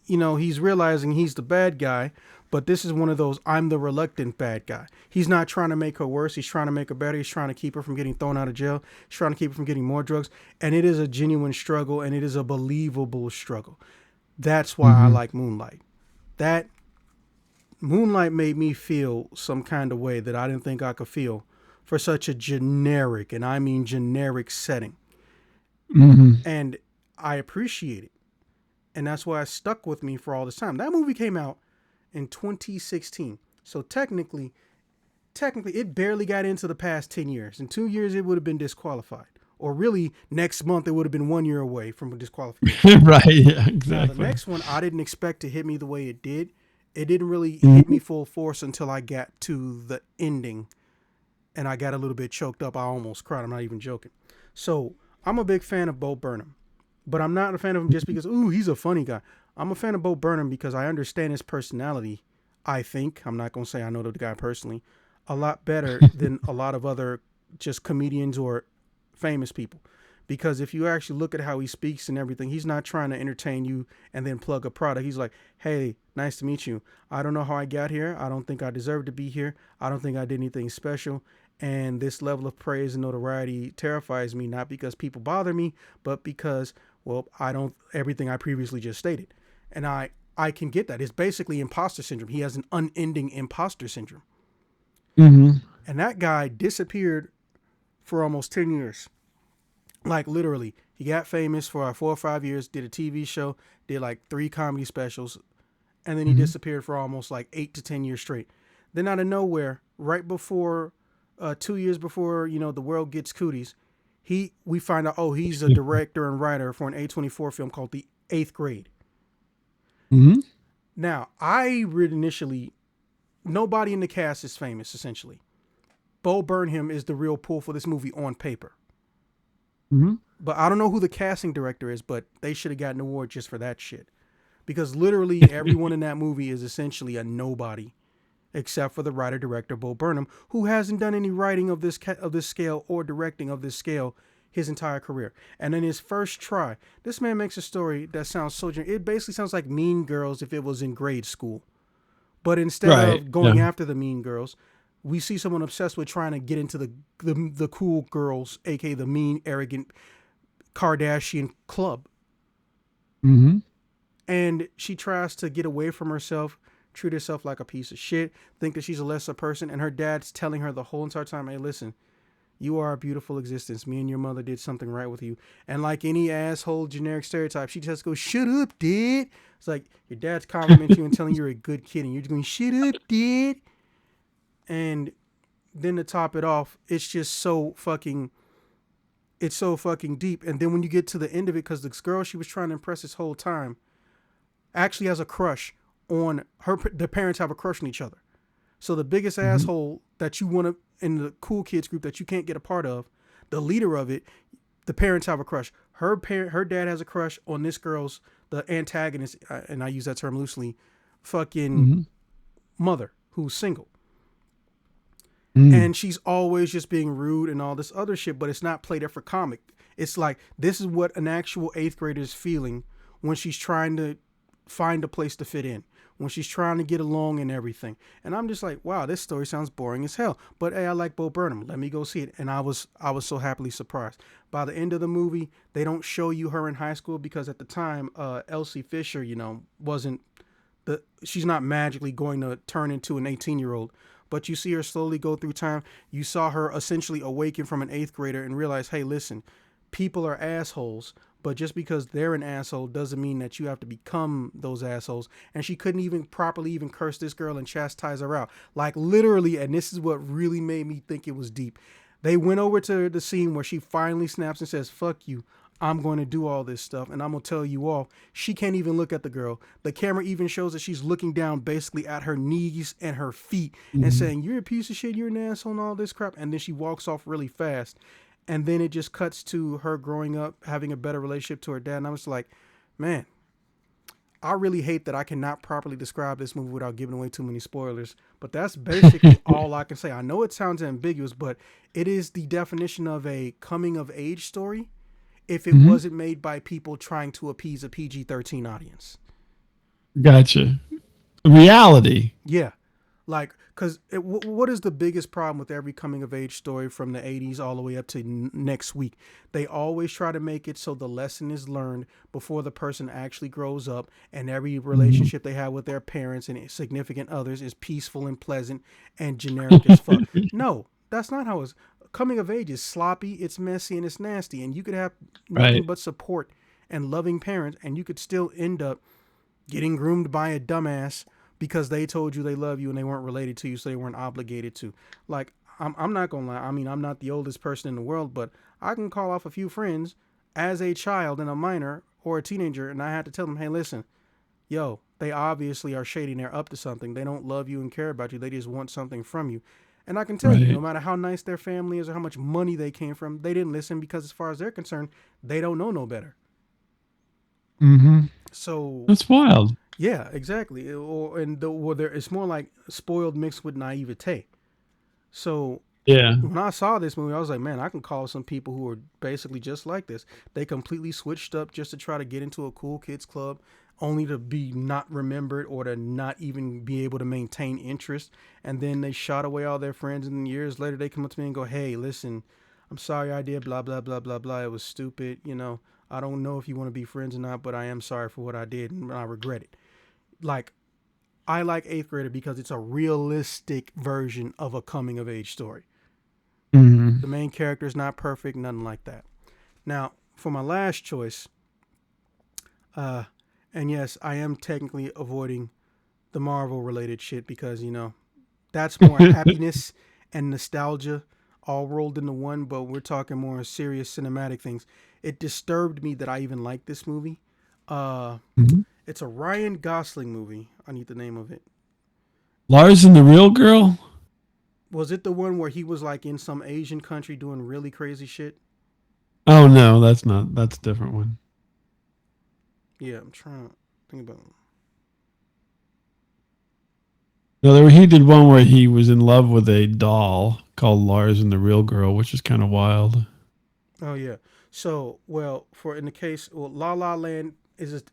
he's realizing he's the bad guy, but this is one of those, I'm the reluctant bad guy. He's not trying to make her worse. He's trying to make her better. He's trying to keep her from getting thrown out of jail. He's trying to keep her from getting more drugs. And it is a genuine struggle, and it is a believable struggle. That's why I like Moonlight. That Moonlight made me feel some kind of way that I didn't think I could feel for such a generic, and I mean generic setting. And I appreciate it. And that's why it stuck with me for all this time. That movie came out in 2016. So technically, it barely got into the past 10 years. In 2 years, it would have been disqualified. Or really, next month, it would have been 1 year away from disqualification.
Right. Yeah,
Now,
exactly.
the next one, I didn't expect to hit me the way it did. It didn't really hit me full force until I got to the ending. And I got a little bit choked up. I almost cried. I'm not even joking. So I'm a big fan of Bo Burnham. But I'm not a fan of him just because, ooh, he's a funny guy. I'm a fan of Bo Burnham because I understand his personality, I think. I'm not going to say I know the guy personally. A lot better than a lot of other just comedians or famous people. Because if you actually look at how he speaks and everything, he's not trying to entertain you and then plug a product. He's like, hey, nice to meet you. I don't know how I got here. I don't think I deserve to be here. I don't think I did anything special. And this level of praise and notoriety terrifies me, not because people bother me, but because, well, I don't, everything I previously just stated. And I can get that. It's basically imposter syndrome. He has an unending imposter syndrome. And that guy disappeared for almost 10 years. Like literally, he got famous for 4 or 5 years, did a TV show, did like 3 comedy specials, and then he disappeared for almost like 8 to 10 years straight. Then out of nowhere, right before, 2 years before, The World Gets Cooties, we find out, oh, he's a director and writer for an A24 film called The 8th Grade. Now, I read initially, nobody in the cast is famous, essentially. Bo Burnham is the real pull for this movie on paper. But I don't know who the casting director is, but they should have gotten an award just for that shit. Because literally everyone in that movie is essentially a nobody, except for the writer-director Bo Burnham, who hasn't done any writing of this scale or directing of this scale his entire career. And in his first try, this man makes a story that sounds so generic. It basically sounds like Mean Girls if it was in grade school. But instead of going after the mean girls, we see someone obsessed with trying to get into the cool girls, aka the mean, arrogant Kardashian club. And she tries to get away from herself, treat herself like a piece of shit, think that she's a lesser person. And her dad's telling her the whole entire time, hey, listen, you are a beautiful existence. Me and your mother did something right with you. And like any asshole generic stereotype, she just goes, shut up, dad. It's like your dad's complimenting you and telling you you're a good kid, and you're just going, shut up, dad. And then to top it off, it's just it's so fucking deep. And then when you get to the end of it, because the girl she was trying to impress this whole time actually has a crush on her. The parents have a crush on each other. So the biggest asshole that you want to, in the cool kids group that you can't get a part of, the leader of it, the parents have a crush. Her dad has a crush on this girl's, the antagonist, and I use that term loosely, fucking mother, who's single. And she's always just being rude and all this other shit, but it's not played up for comic. It's like, this is what an actual 8th grader is feeling when she's trying to find a place to fit in, when she's trying to get along and everything. And I'm just like, wow, this story sounds boring as hell. But hey, I like Bo Burnham. Let me go see it. And I was so happily surprised. By the end of the movie, they don't show you her in high school because at the time, Elsie Fisher, she's not magically going to turn into an 18-year-old. But you see her slowly go through time. You saw her essentially awaken from an 8th grader and realize, hey, listen, people are assholes, but just because they're an asshole doesn't mean that you have to become those assholes. And she couldn't even properly even curse this girl and chastise her out. Like literally, and this is what really made me think it was deep. They went over to the scene where she finally snaps and says, fuck you. I'm going to do all this stuff and I'm going to tell you all. She can't even look at the girl. The camera even shows that she's looking down basically at her knees and her feet and saying, you're a piece of shit, you're an asshole and all this crap. And then she walks off really fast. And then it just cuts to her growing up, having a better relationship to her dad. And I was like, man, I really hate that I cannot properly describe this movie without giving away too many spoilers. But that's basically all I can say. I know it sounds ambiguous, but it is the definition of a coming of age story if it wasn't made by people trying to appease a PG-13 audience.
Gotcha. Reality.
Yeah. Like, because what is the biggest problem with every coming of age story from the 80s all the way up to next week? They always try to make it so the lesson is learned before the person actually grows up, and every relationship they have with their parents and significant others is peaceful and pleasant and generic as fuck. No, that's not how it's. Coming of age is sloppy, it's messy, and it's nasty. And you could have nothing but support and loving parents, and you could still end up getting groomed by a dumbass because they told you they love you and they weren't related to you, so they weren't obligated to. Like, I'm not going to lie. I mean, I'm not the oldest person in the world, but I can call off a few friends as a child and a minor or a teenager, and I had to tell them, hey, listen, yo, they obviously are shady and they're up to something. They don't love you and care about you. They just want something from you. And I can tell you, no matter how nice their family is or how much money they came from, they didn't listen because as far as they're concerned, they don't know no better. So
that's wild.
Yeah, exactly. It's more like spoiled mixed with naivete. So when I saw this movie, I was like, man, I can call some people who are basically just like this. They completely switched up just to try to get into a cool kids club, only to be not remembered or to not even be able to maintain interest. And then they shot away all their friends, and years later they come up to me and go, hey, listen, I'm sorry I did blah, blah, blah, blah, blah. It was stupid. I don't know if you want to be friends or not, but I am sorry for what I did and I regret it. Like, I like 8th Grader because it's a realistic version of a coming of age story. The main character is not perfect, nothing like that. Now, for my last choice, and yes, I am technically avoiding the Marvel related shit because, that's more happiness and nostalgia all rolled into one, but we're talking more serious cinematic things. It disturbed me that I even liked this movie. It's a Ryan Gosling movie. I need the name of it.
Lars and the Real Girl?
Was it the one where he was like in some Asian country doing really crazy shit?
Oh, no, that's not. That's a different one.
Yeah, I'm trying to think about it.
No, he did one where he was in love with a doll called Lars and the Real Girl, which is kind of wild.
Oh, yeah. So, La La Land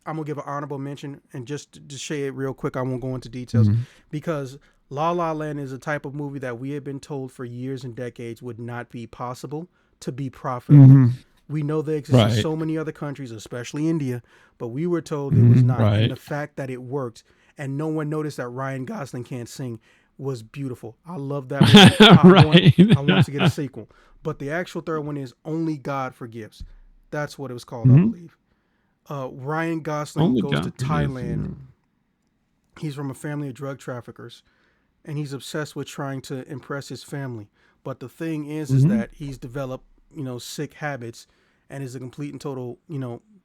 I'm going to give an honorable mention, and just to say it real quick, I won't go into details, because La La Land is a type of movie that we have been told for years and decades would not be possible to be profitable. We know they exist in
Right.
so many other countries, especially India, but we were told it was not.
Right.
And the fact that it worked and no one noticed that Ryan Gosling can't sing was beautiful. I love that movie. I want to get a sequel. But the actual third one is Only God Forgives. That's what it was called, I believe. Ryan Gosling
Only
goes to
God forgives.
Thailand. He's from a family of drug traffickers, and he's obsessed with trying to impress his family. But the thing is that he's developed, sick habits, and is a complete and total,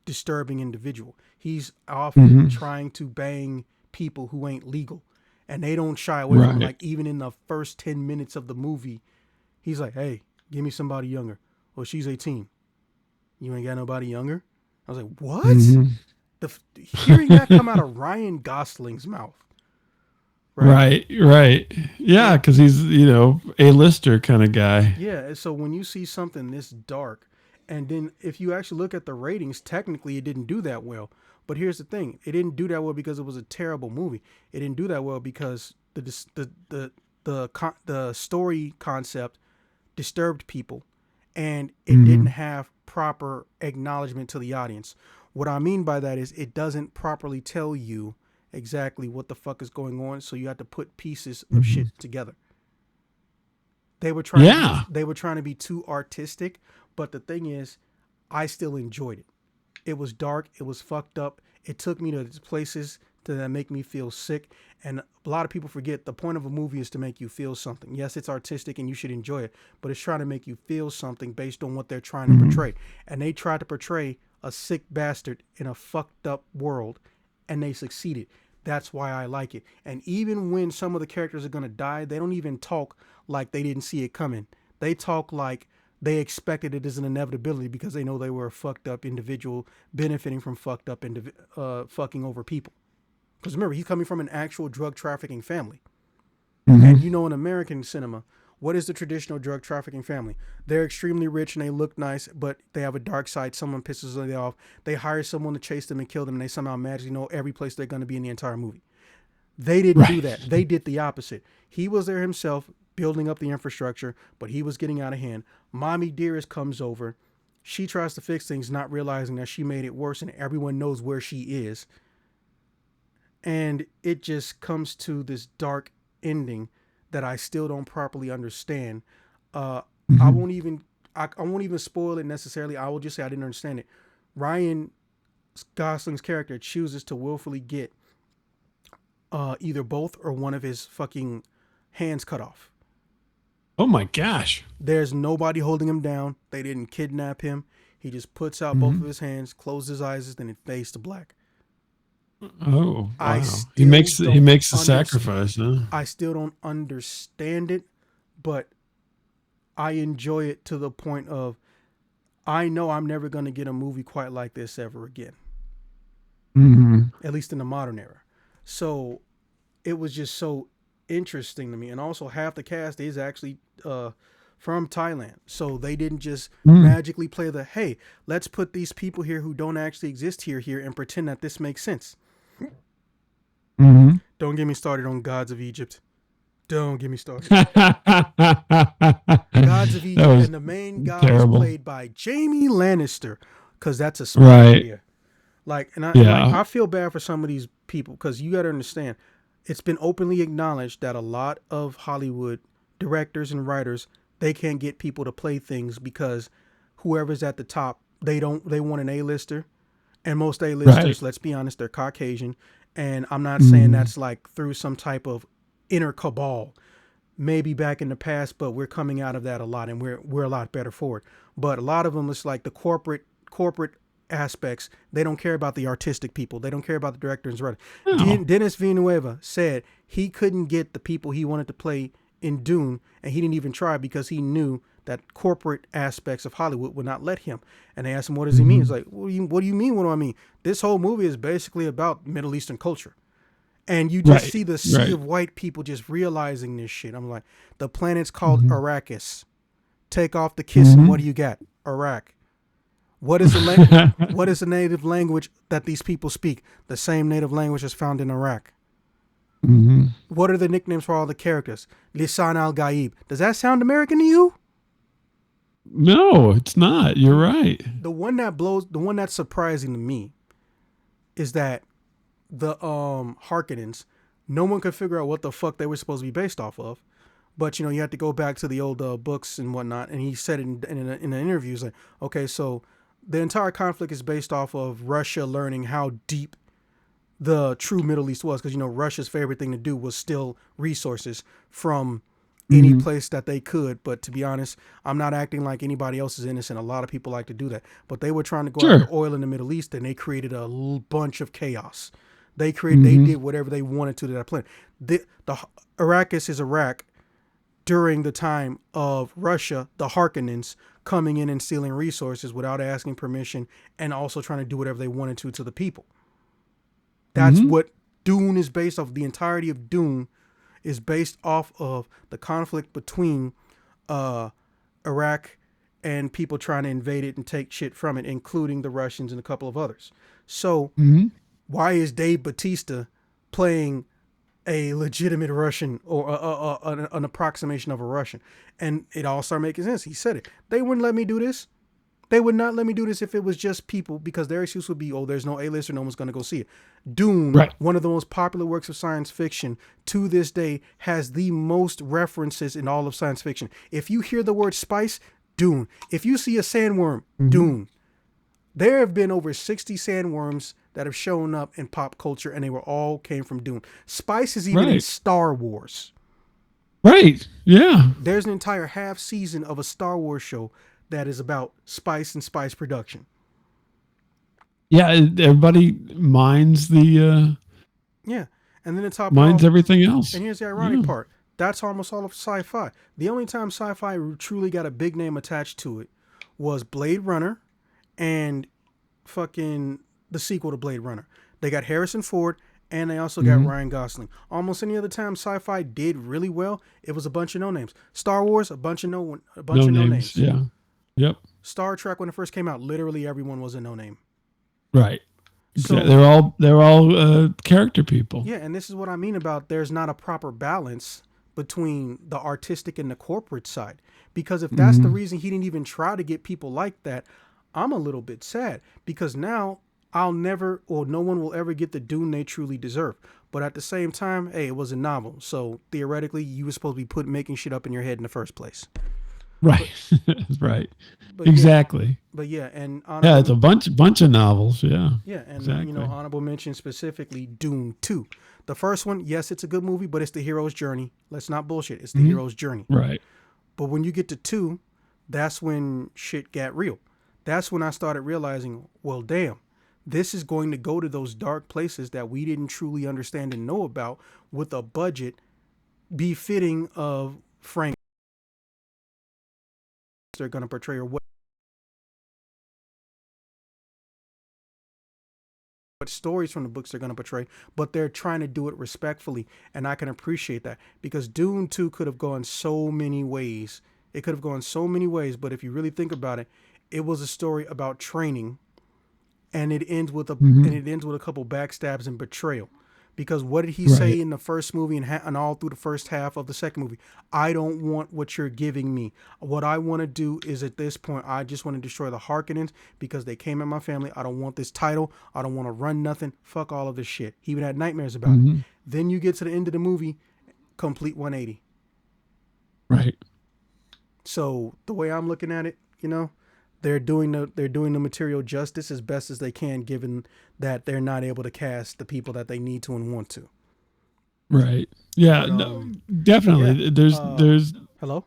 disturbing individual. He's often trying to bang people who ain't legal, and they don't shy away from him. Like even in the first 10 minutes of the movie, he's like, "Hey, give me somebody younger." Well, she's 18. You ain't got nobody younger. I was like, what? Hearing that come out of Ryan Gosling's mouth.
Right. Yeah, because he's, A-lister kind of guy.
Yeah, so when you see something this dark, and then if you actually look at the ratings, technically it didn't do that well. But here's the thing. It didn't do that well because it was a terrible movie. It didn't do that well because the story concept disturbed people, and it didn't have proper acknowledgement to the audience. What I mean by that is it doesn't properly tell you exactly what the fuck is going on, so you have to put pieces of shit together. They were trying to be too artistic, but the thing is, I still enjoyed it. It was dark, it was fucked up. It took me to places that make me feel sick, and a lot of people forget the point of a movie is to make you feel something. Yes, it's artistic and you should enjoy it, but it's trying to make you feel something based on what they're trying to portray. And they tried to portray a sick bastard in a fucked up world, and they succeeded. That's why I like it. And even when some of the characters are going to die, they don't even talk like they didn't see it coming. They talk like they expected it as an inevitability because they know they were a fucked up individual benefiting from fucking over people. Because remember, he's coming from an actual drug trafficking family. And in American cinema, what is the traditional drug trafficking family? They're extremely rich and they look nice, but they have a dark side. Someone pisses them off. They hire someone to chase them and kill them, and they somehow magically know every place they're going to be in the entire movie. They didn't do that. They did the opposite. He was there himself, building up the infrastructure, but he was getting out of hand. Mommy Dearest comes over. She tries to fix things, not realizing that she made it worse, and everyone knows where she is. And it just comes to this dark ending that I still don't properly understand. I won't even spoil it necessarily. I will just say I didn't understand it. Ryan Gosling's character chooses to willfully get either both or one of his fucking hands cut off.
Oh my gosh.
There's nobody holding him down. They didn't kidnap him. He just puts out both of his hands, closes his eyes, then it fades to black.
Oh, wow. He makes the sacrifice, huh?
I still don't understand it, but I enjoy it to the point of I know I'm never going to get a movie quite like this ever again. At least in the modern era. So it was just so interesting to me. And also half the cast is actually from Thailand. So they didn't just magically play hey, let's put these people here who don't actually exist here and pretend that this makes sense. Don't get me started on Gods of Egypt. Don't get me started. Gods of Egypt, and the main god is played by Jaime Lannister, because that's a smart idea. I feel bad for some of these people, because you got to understand, it's been openly acknowledged that a lot of Hollywood directors and writers, they can't get people to play things because whoever's at the top, they want an A-lister, and most A-listers, let's be honest, they're Caucasian. And I'm not saying that's like through some type of inner cabal, maybe back in the past, but we're coming out of that a lot, and we're a lot better for it. But a lot of them, it's like the corporate aspects. They don't care about the artistic people. They don't care about the director and writer. Denis Villeneuve said he couldn't get the people he wanted to play in Dune, and he didn't even try because he knew that corporate aspects of Hollywood would not let him. And they asked him, what does he mean? He's like, what do you mean? What do I mean? This whole movie is basically about Middle Eastern culture. And you just see the sea of white people just realizing this shit. I'm like, the planet's called Arrakis. Take off the kiss, and what do you got? Iraq. What is the native language that these people speak? The same native language is found in Iraq. What are the nicknames for all the characters? Lisan al-Gaib. Does that sound American to you?
No, it's not. You're
The
right.
the one that's surprising to me is that the Harkonnens, no one could figure out what the fuck they were supposed to be based off of. But you have to go back to the old books and whatnot. And he said in an interview, he's like, okay, so the entire conflict is based off of Russia learning how deep the true Middle East was, because Russia's favorite thing to do was steal resources from any
Hmm.
place that they could. But to be honest, I'm not acting like anybody else is innocent. A lot of people like to do that, but they were trying to go after
Sure.
oil in the Middle East, and they created a bunch of chaos. They
Hmm.
did whatever they wanted to that planet. The Arrakis is Iraq during the time of Russia, the Harkonnens coming in and stealing resources without asking permission, and also trying to do whatever they wanted to the people. That's
Hmm.
what Dune is based off. The entirety of Dune is based off of the conflict between uh, Iraq and people trying to invade it and take shit from it, including the Russians and a couple of others. So
Hmm.
why is Dave Bautista playing a legitimate Russian, or an approximation of a Russian? And it all started making sense. He said it. They wouldn't let me do this. They would not let me do this if it was just people, because their excuse would be, oh, there's no A-lister, no one's going to go see it. Dune,
Right.
one of the most popular works of science fiction to this day, has the most references in all of science fiction. If you hear the word spice, Dune. If you see a sandworm,
Hmm.
Dune. There have been over 60 sandworms that have shown up in pop culture, and they were all came from Dune. Spice is even in
Right.
Star Wars.
Right. Yeah.
There's an entire half season of a Star Wars show that is about spice and spice production.
Yeah. Everybody minds the
Yeah. And then to top it
minds
off,
everything else.
and here's the ironic
Yeah.
part, that's almost all of sci-fi. The only time sci-fi truly got a big name attached to it was Blade Runner and fucking the sequel to Blade Runner. They got Harrison Ford, and they also got
Hmm.
Ryan Gosling. Almost any other time sci-fi did really well, it was a bunch of no names. Star Wars, a bunch
No
of no
names.
names.
Yeah. Yep.
Star Trek, when it first came out, literally everyone was a no name.
Right. Exactly.
So
They're all character people.
yeah, and this is what I mean about there's not a proper balance between the artistic and the corporate side. Because if that's the
Hmm.
reason he didn't even try to get people like that, I'm a little bit sad, because now I'll never, or no one will ever get the Dune they truly deserve. But at the same time, hey, it was a novel, so theoretically, you were supposed to be making shit up in your head in the first place.
Right.
But
Right.
but yeah,
Exactly.
and
Yeah. It's
honorable,
a bunch of novels. Yeah.
yeah, and
Exactly.
honorable mention specifically Dune 2. The first one, yes, it's a good movie, but it's the hero's journey. Let's not bullshit. It's the
Hmm.
hero's journey.
Right.
But when you get to 2, that's when shit got real. That's when I started realizing, well, damn, this is going to go to those dark places that we didn't truly understand and know about, with a budget befitting of Frank they're going to portray, or what stories from the books they're going to portray, but they're trying to do it respectfully, and I can appreciate that, because Dune 2 could have gone so many ways. It could have gone so many ways, but if you really think about it, it was a story about training, and
Hmm.
it ends with a couple backstabs and betrayal. Because what did he say
Right.
in the first movie, and all through the first half of the second movie? I don't want what you're giving me. What I want to do is, at this point, I just want to destroy the Harkonnens because they came in my family. I don't want this title. I don't want to run nothing. Fuck all of this shit. He even had nightmares about it.
Hmm.
Then you get to the end of the movie, complete 180.
Right.
So the way I'm looking at it, they're doing the material justice as best as they can, given that they're not able to cast the people that they need to and want to.
Right. Yeah.
But
No,
yeah.
definitely.
Uh,
There's.
Hello.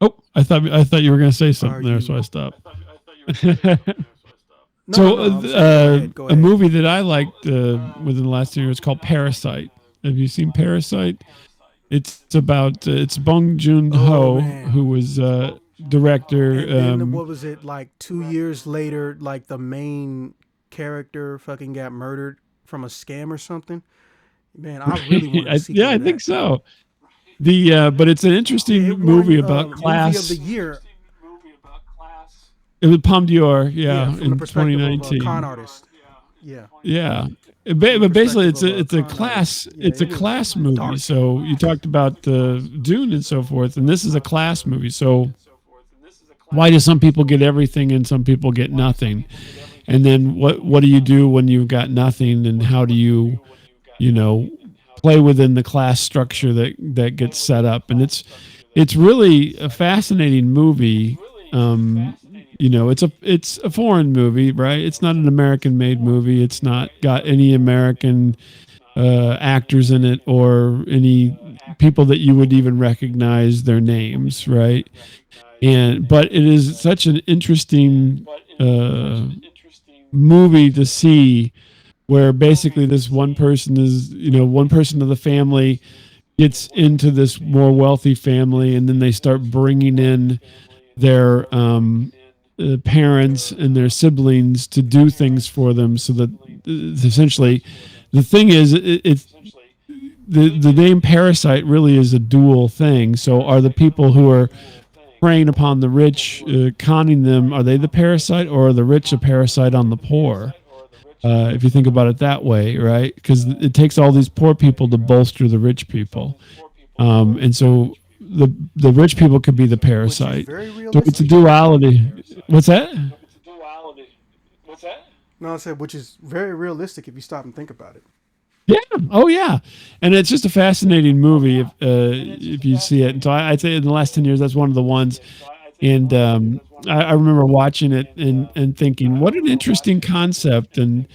Oh, I thought you were going to say
Are
something there, so
you?
I stopped.
No, no,
So
no. I'm saying go ahead. Go
a
ahead.
movie that I liked within the last year was called Parasite. Have you seen Parasite? It's about it's Bong Joon
Oh
Ho,
man.
who was director.
And then what was it like? 2 years later, like the main character fucking got murdered from a scam or something. Man, I really wanted a sequel
Yeah,
to
I think
that.
so. The but it's an
Yeah,
interesting
it won
movie about
movie of the
class.
year.
It was Palme d'Or,
Yeah,
yeah,
from the
in
perspective of a con
2019.
artist. Yeah,
Yeah.
from the
But basically
perspective
it's
of
a
a
it's a
con artist.
class
Yeah,
it's
it
a
was
class movie.
dark.
So you talked about Dune and so forth, and this is a class movie. So Why do some people get everything and some people get nothing? And then what do you do when you've got nothing, and how do you, you know, play within the class structure that gets set up? And it's really a fascinating movie. It's a foreign movie, right? It's not an American made movie. It's not got any American actors in it or any people that you would even recognize their names, right? And but it is such an interesting movie to see, where basically this one person is, one person of the family gets into this more wealthy family, and then they start bringing in their parents and their siblings to do things for them, so that essentially the thing is, it's the name Parasite really is a dual thing. So are the people who are preying upon the rich, conning them, are they the parasite, or are the rich a parasite on the poor? If you think about it that way, right? Because it takes all these poor people to bolster the rich people, and so the rich people could be the
which is
parasite.
very
So it's a
realistic.
duality. What's that?
No, I said which is very realistic if you stop and think about it.
Yeah. Oh, yeah. And it's just a fascinating movie if you see it. And so I'd say in the last 10 years, that's one of the ones. And I remember watching it and thinking, what an interesting concept, and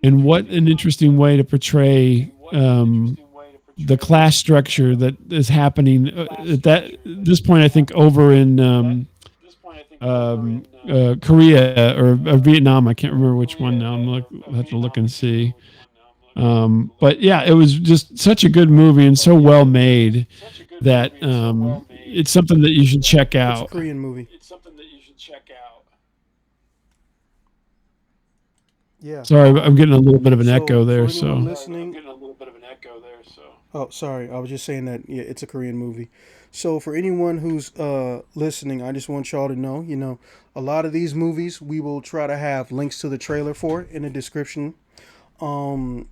what an interesting way to portray the class structure that is happening at this point. I think over in Korea or Vietnam. I can't remember which one now. I'll have to look and see. But yeah, it was just such a good movie and so well made that it's something that you should check
It's a
out.
Korean movie. Yeah.
Sorry, I'm getting a little bit of an
So
echo
for
there.
anyone
So
listening, oh, sorry, I was just saying that yeah, it's a Korean movie. So for anyone who's listening, I just want y'all to know, a lot of these movies we will try to have links to the trailer for in the description. Um,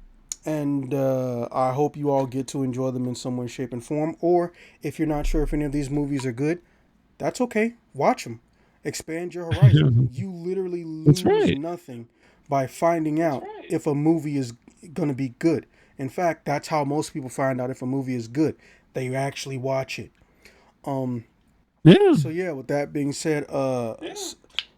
and I hope you all get to enjoy them in some way, shape, and form. Or if you're not sure if any of these movies are good, that's okay. Watch them. Expand your horizon. You literally
that's
lose
right.
nothing by finding out if a movie is going to be good. In fact, that's how most people find out if a movie is good. They actually watch it. Um,
Yeah.
so yeah, with that being said,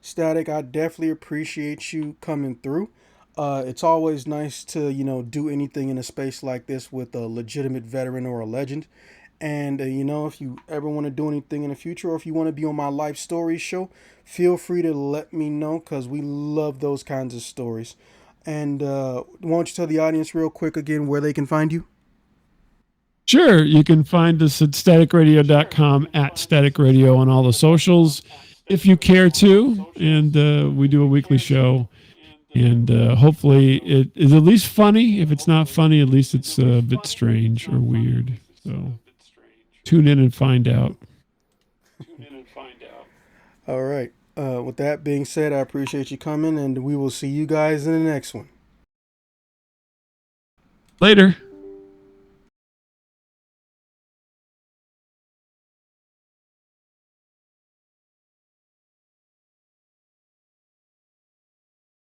Static, I definitely appreciate you coming through. It's always nice to do anything in a space like this with a legitimate veteran or a legend. And if you ever want to do anything in the future, or if you want to be on my life stories show, feel free to let me know because we love those kinds of stories. And why don't you tell the audience real quick again where they can find you?
Sure. You can find us at staticradio.com, at Static Radio on all the socials if you care to. And we do a weekly show. And hopefully it is at least funny. If it's not funny, at least it's a bit strange or weird. So tune in and find out.
All right. With that being said, I appreciate you coming, and we will see you guys in the next one.
Later.